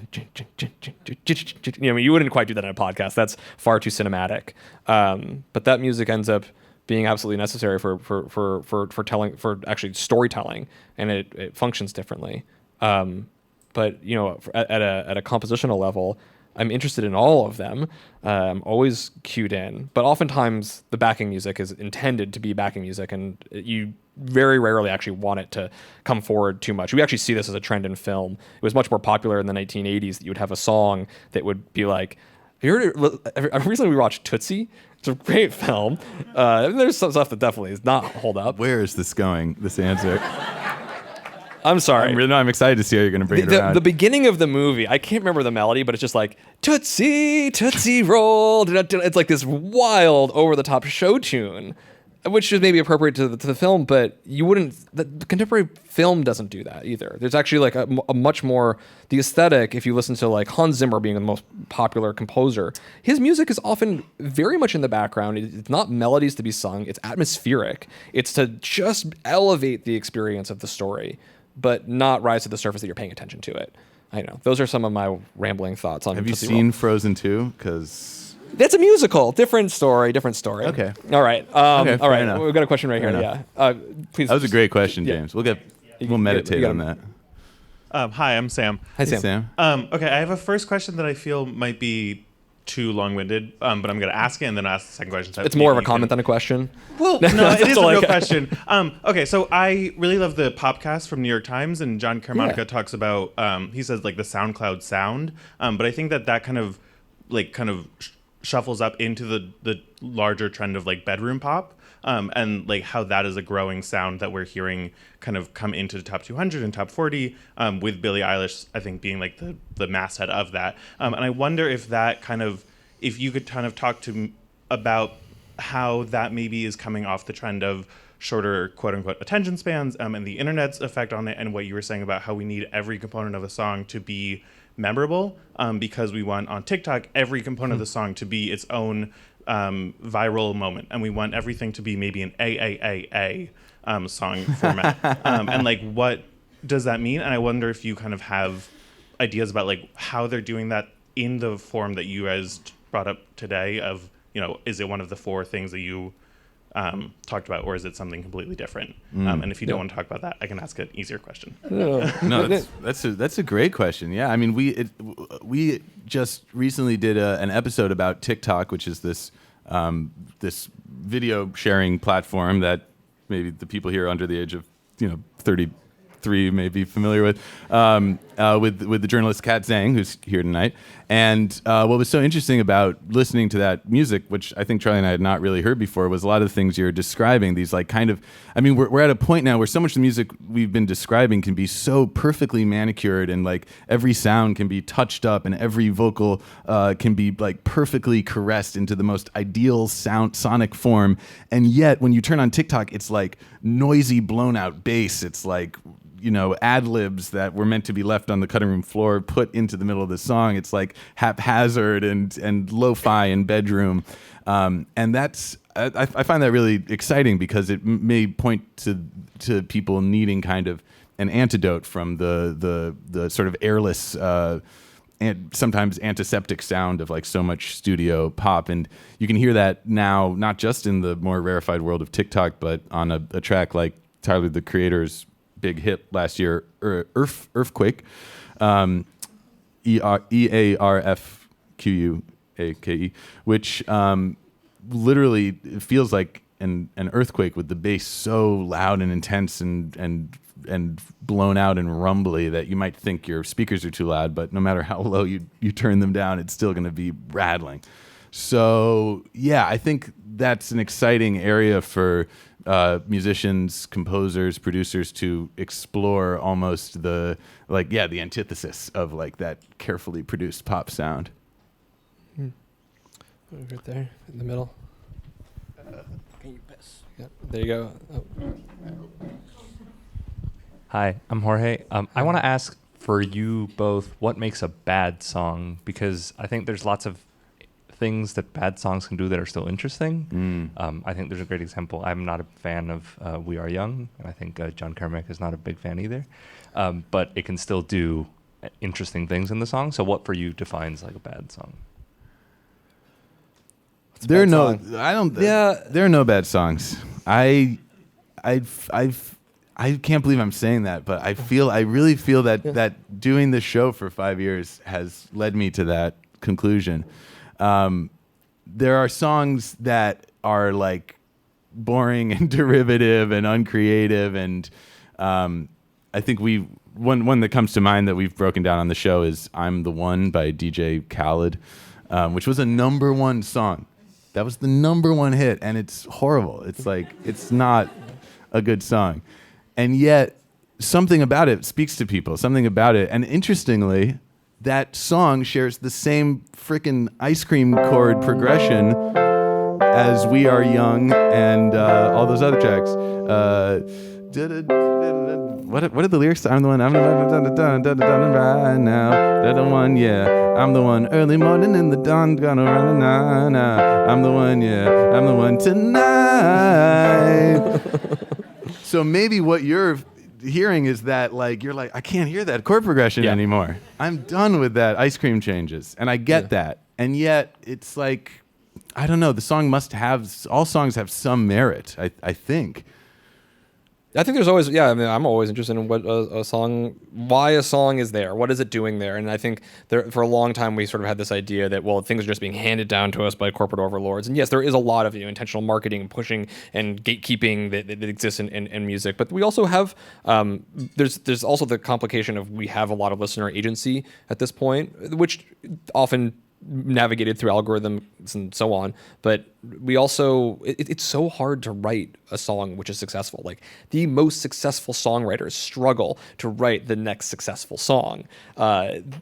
wouldn't quite do that in a podcast. That's far too cinematic. But that music ends up being absolutely necessary for telling, for actually storytelling, and it functions differently. But at a compositional level, I'm interested in all of them, always cued in. But oftentimes, the backing music is intended to be backing music, and you very rarely actually want it to come forward too much. We actually see this as a trend in film. It was much more popular in the 1980s that you would have a song that would be like, recently we watched Tootsie. It's a great film. There's some stuff that definitely does not hold up. Where is this going, this answer? I'm sorry. I'm excited to see how you're going to bring it around. The beginning of the movie, I can't remember the melody, but it's just like, Tootsie, Tootsie Roll. It's like this wild, over-the-top show tune, which is maybe appropriate to the film, but the contemporary film doesn't do that either. There's actually like a much more, the aesthetic, if you listen to like Hans Zimmer being the most popular composer, his music is often very much in the background. It's not melodies to be sung, it's atmospheric. It's to just elevate the experience of the story, but not rise to the surface that you're paying attention to it. I know. Those are some of my rambling thoughts on Have you Tootsie seen Roll. Frozen 2? Because That's a musical. Different story. Okay. All right. Okay, all right. enough. We've got a question right Fair here. enough. Yeah. Please. that was a great question, Yeah. James. We'll meditate you on got that. Hi, I'm Sam. Hi, Hey, Sam. Okay, I have a first question that I feel might be too long-winded, but I'm going to ask it and then ask the second question. So it's more of a comment than a question. Well, no, it is a real question. Okay, so I really love the Popcast from New York Times, and John Carmanica talks about, he says like the SoundCloud sound, but I think that kind of shuffles up into the larger trend of like bedroom pop. And like how that is a growing sound that we're hearing kind of come into the top 200 and top 40, with Billie Eilish, I think, being like the masthead of that. And I wonder if you could kind of talk to about how that maybe is coming off the trend of shorter quote unquote attention spans, and the internet's effect on it, and what you were saying about how we need every component of a song to be memorable, because we want on TikTok every component of the song to be its own viral moment, and we want everything to be maybe an AAAA song format. And like, what does that mean? And I wonder if you kind of have ideas about like how they're doing that in the form that you guys brought up today of, is it one of the 4 things that you talked about, or is it something completely different? And if you don't want to talk about that, I can ask an easier question. No, that's a great question. Yeah, I mean, we just recently did an episode about TikTok, which is this video sharing platform that maybe the people here under the age of 33 may be familiar with the journalist Kat Zhang, who's here tonight. And what was so interesting about listening to that music, which I think Charlie and I had not really heard before, was a lot of the things you're describing. These like kind of, I mean, we're at a point now where so much of the music we've been describing can be so perfectly manicured, and like every sound can be touched up, and every vocal can be like perfectly caressed into the most ideal sonic form. And yet, when you turn on TikTok, it's like noisy, blown out bass. It's like ad libs that were meant to be left on the cutting room floor put into the middle of the song. It's like haphazard and lo-fi and bedroom, and that's I find that really exciting, because it may point to people needing kind of an antidote from the sort of airless and sometimes antiseptic sound of like so much studio pop. And you can hear that now, not just in the more rarefied world of TikTok, but on a track like Tyler, the Creator's big hit last year, Earthquake, EARFQUAKE, which literally feels like an earthquake, with the bass so loud and intense and blown out and rumbly that you might think your speakers are too loud, but no matter how low you turn them down, it's still going to be rattling. So yeah, I think that's an exciting area for musicians, composers, producers to explore almost the antithesis of like that carefully produced pop sound. Right there in the middle. Can you pass? Yeah, there you go. Oh. Hi, I'm Jorge. I want to ask for you both, what makes a bad song? Because I think there's lots of things that bad songs can do that are still interesting. I think there's a great example. I'm not a fan of We Are Young, and I think John Carmack is not a big fan either. But it can still do interesting things in the song. So what for you defines like a bad song? There are no bad songs. I can't believe I'm saying that, but I really feel that doing this show for 5 years has led me to that conclusion. There are songs that are like boring and derivative and uncreative, and I think one that comes to mind that we've broken down on the show is "I'm the One" by DJ Khaled, which was a #1 song. That was the #1 hit, and it's horrible. It's like, it's not a good song, and yet something about it speaks to people. Something about it, and interestingly, that song shares the same frickin' ice cream chord progression as We Are Young and all those other tracks. What are the lyrics? I'm the one. I'm the one right now. The one, yeah. I'm the one. Early morning in the dawn, gonna run the nine. I'm the one, yeah. I'm the one tonight. So maybe what you're hearing is that like you're like, I can't hear that chord progression anymore. I'm done with that ice cream changes, and I get that. And yet it's like, I don't know. The song must have, all songs have some merit. I think. I think there's always, I mean, I'm always interested in what a song, why a song is there, what is it doing there, and I think for a long time we sort of had this idea that, well, things are just being handed down to us by corporate overlords, and yes, there is a lot of intentional marketing, pushing, and gatekeeping that exists in music, but we also have, there's also the complication of we have a lot of listener agency at this point, which often navigated through algorithms and so on, but we also it's so hard to write a song which is successful. Like the most successful songwriters struggle to write the next successful song.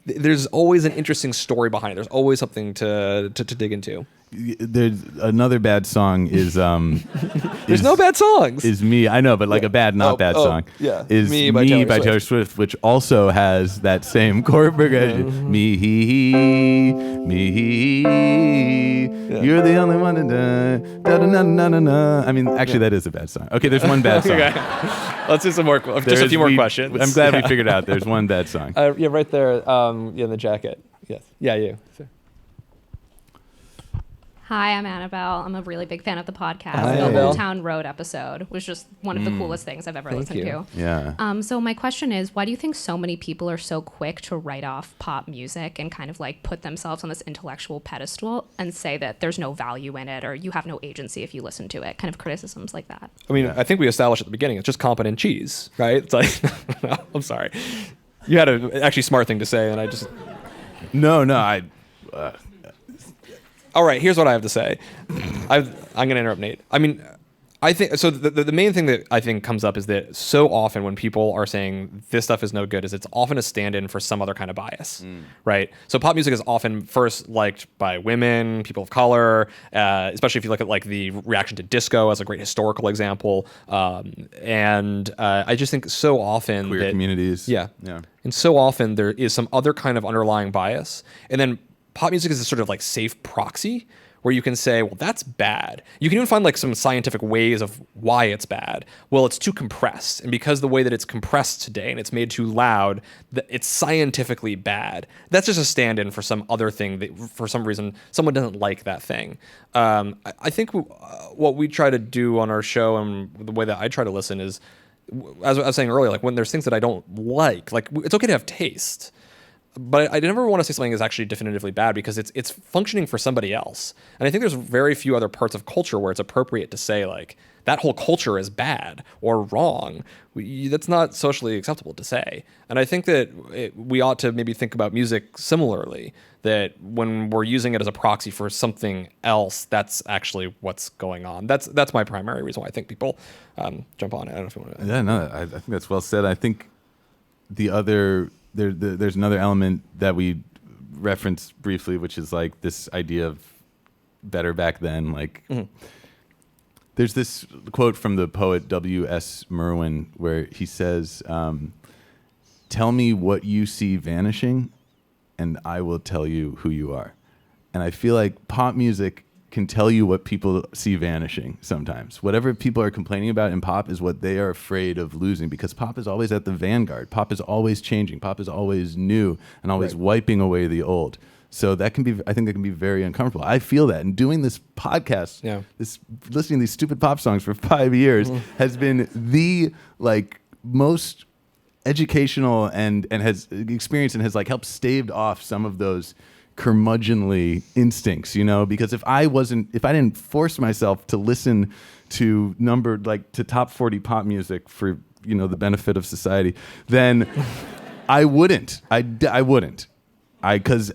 There's always an interesting story behind it. There's always something to dig into. There's another bad song is there's no bad songs. Is Me. I know, but like a bad, not bad song. Yeah. Is Me by Taylor Swift, which also has that same chord progression. Me, you're the only one. I mean, actually, that is a bad song. Okay, there's one bad song. Okay. Let's do some more. Just a few more questions. I'm glad we figured out there's one bad song. Yeah, right there. In the jacket. Yes. Yeah, you. Hi, I'm Annabelle. I'm a really big fan of the podcast. Hi, the Annabelle. Old Town Road episode was just one of the coolest things I've ever listened to. Yeah. So my question is, why do you think so many people are so quick to write off pop music and kind of like put themselves on this intellectual pedestal and say that there's no value in it or you have no agency if you listen to it? Kind of criticisms like that. I mean, I think we established at the beginning, it's just competent cheese, right? It's like, no, I'm sorry. You had an actually smart thing to say, and I just... No, All right, here's what I have to say. I'm going to interrupt Nate. I mean, I think so. The main thing that I think comes up is that so often when people are saying this stuff is no good, is it's often a stand-in for some other kind of bias, right? So pop music is often first liked by women, people of color, especially if you look at like the reaction to disco as a great historical example. And I just think so often queer communities, and so often there is some other kind of underlying bias, and then pop music is a sort of like safe proxy where you can say, well, that's bad. You can even find like some scientific ways of why it's bad. Well, it's too compressed. And because the way that it's compressed today and it's made too loud, it's scientifically bad. That's just a stand-in for some other thing that for some reason someone doesn't like that thing. I think what we try to do on our show and the way that I try to listen is, as I was saying earlier, like when there's things that I don't like it's okay to have taste. But I never want to say something is actually definitively bad because it's functioning for somebody else. And I think there's very few other parts of culture where it's appropriate to say like that whole culture is bad or wrong. That's not socially acceptable to say. And I think that we ought to maybe think about music similarly, that when we're using it as a proxy for something else, that's actually what's going on. That's my primary reason why I think people jump on it. I don't know if you want to... Yeah, no, I think that's well said. I think the other... There's another element that we referenced briefly, which is like this idea of better back then. Like, there's this quote from the poet W.S. Merwin where he says, "Tell me what you see vanishing, and I will tell you who you are." And I feel like pop music can tell you what people see vanishing sometimes. Whatever people are complaining about in pop is what they are afraid of losing, because pop is always at the vanguard. Pop is always changing. Pop is always new and always wiping away the old. So that can be, I think that can be very uncomfortable. I feel that. And doing this podcast, listening to these stupid pop songs for 5 years has been the like most educational and has experienced and has like helped staved off some of those curmudgeonly instincts, because if I didn't force myself to listen to top 40 pop music for, the benefit of society, then I wouldn't. I wouldn't. Because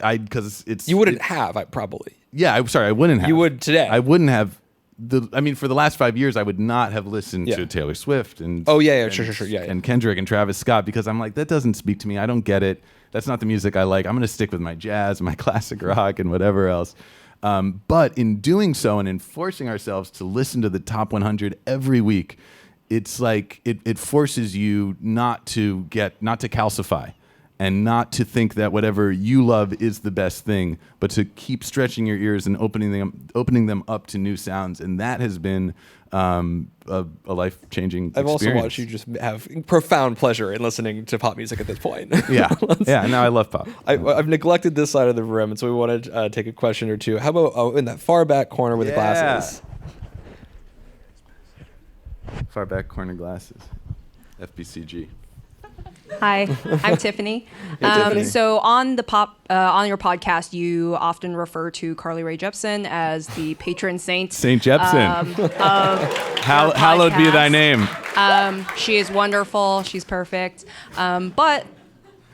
it's... You wouldn't have, probably. Yeah, I wouldn't have. You would today. I wouldn't have. For the last 5 years, I would not have listened to Taylor Swift and... Oh, yeah, sure. And Kendrick and Travis Scott, because I'm like, that doesn't speak to me. I don't get it. That's not the music I like. I'm going to stick with my jazz and my classic rock and whatever else. But in doing so and in forcing ourselves to listen to the top 100 every week, it's like it forces you not to calcify and not to think that whatever you love is the best thing, but to keep stretching your ears and opening them up to new sounds. And that has been a life-changing experience. I've also watched you just have profound pleasure in listening to pop music at this point. Yeah, now I love pop. I've neglected this side of the room, and so we want to take a question or two. How about in that far back corner with the glasses? Far back corner glasses. FBCG. Hi, I'm Tiffany. Tiffany. So on your podcast, you often refer to Carly Rae Jepsen as the patron saint. Saint Jepsen. Hallowed be thy name. She is wonderful. She's perfect. But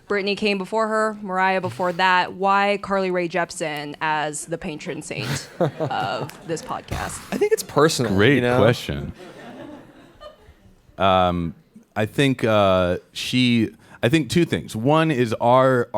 Britney came before her, Mariah before that. Why Carly Rae Jepsen as the patron saint of this podcast? I think it's personal. Great question. I think two things. One is our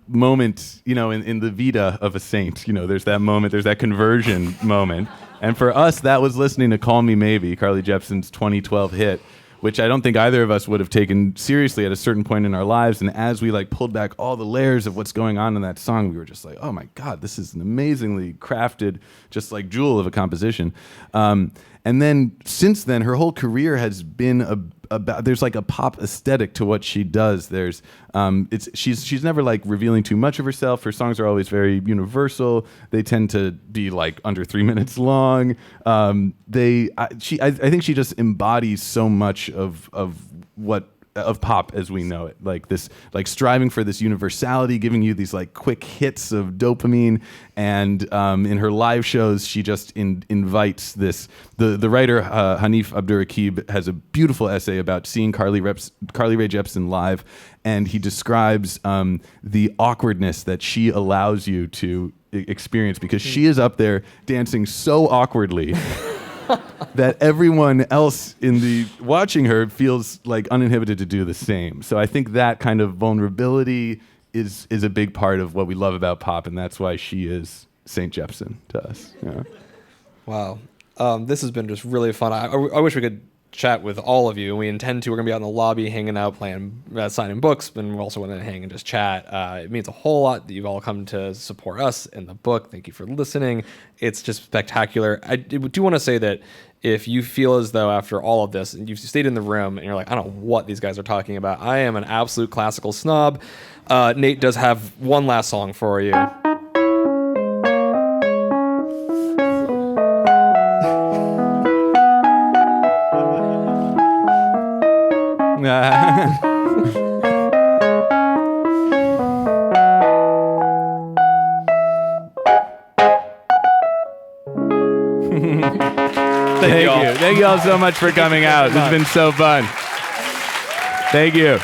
moment, in the vita of a saint. There's that moment, there's that conversion moment. And for us, that was listening to Call Me Maybe, Carly Jepsen's 2012 hit, which I don't think either of us would have taken seriously at a certain point in our lives. And as we pulled back all the layers of what's going on in that song, we were just like, oh my God, this is an amazingly crafted, just jewel of a composition. And then since then, her whole career has been about. There's a pop aesthetic to what she does. She's never revealing too much of herself. Her songs are always very universal. They tend to be under 3 minutes long. I think she just embodies so much of pop as we know it, this striving for this universality, giving you these quick hits of dopamine, and in her live shows she just invites this. The writer Hanif Abdurraqib has a beautiful essay about seeing Carly Rae Jepsen live, and he describes the awkwardness that she allows you to experience, because she is up there dancing so awkwardly that everyone else watching her feels uninhibited to do the same. So I think that kind of vulnerability is a big part of what we love about pop, and that's why she is Saint Jepsen to us. Yeah. Wow. This has been just really fun. I wish we could chat with all of you. We intend to. We're going to be out in the lobby hanging out, playing, signing books, and we're also going to hang and just chat. It means a whole lot that you've all come to support us in the book. Thank you for listening. It's just spectacular. I do want to say that if you feel as though after all of this, and you've stayed in the room and you're like, I don't know what these guys are talking about, I am an absolute classical snob. Nate does have one last song for you. Thank you all so much for coming out. This has been so fun. Thank you.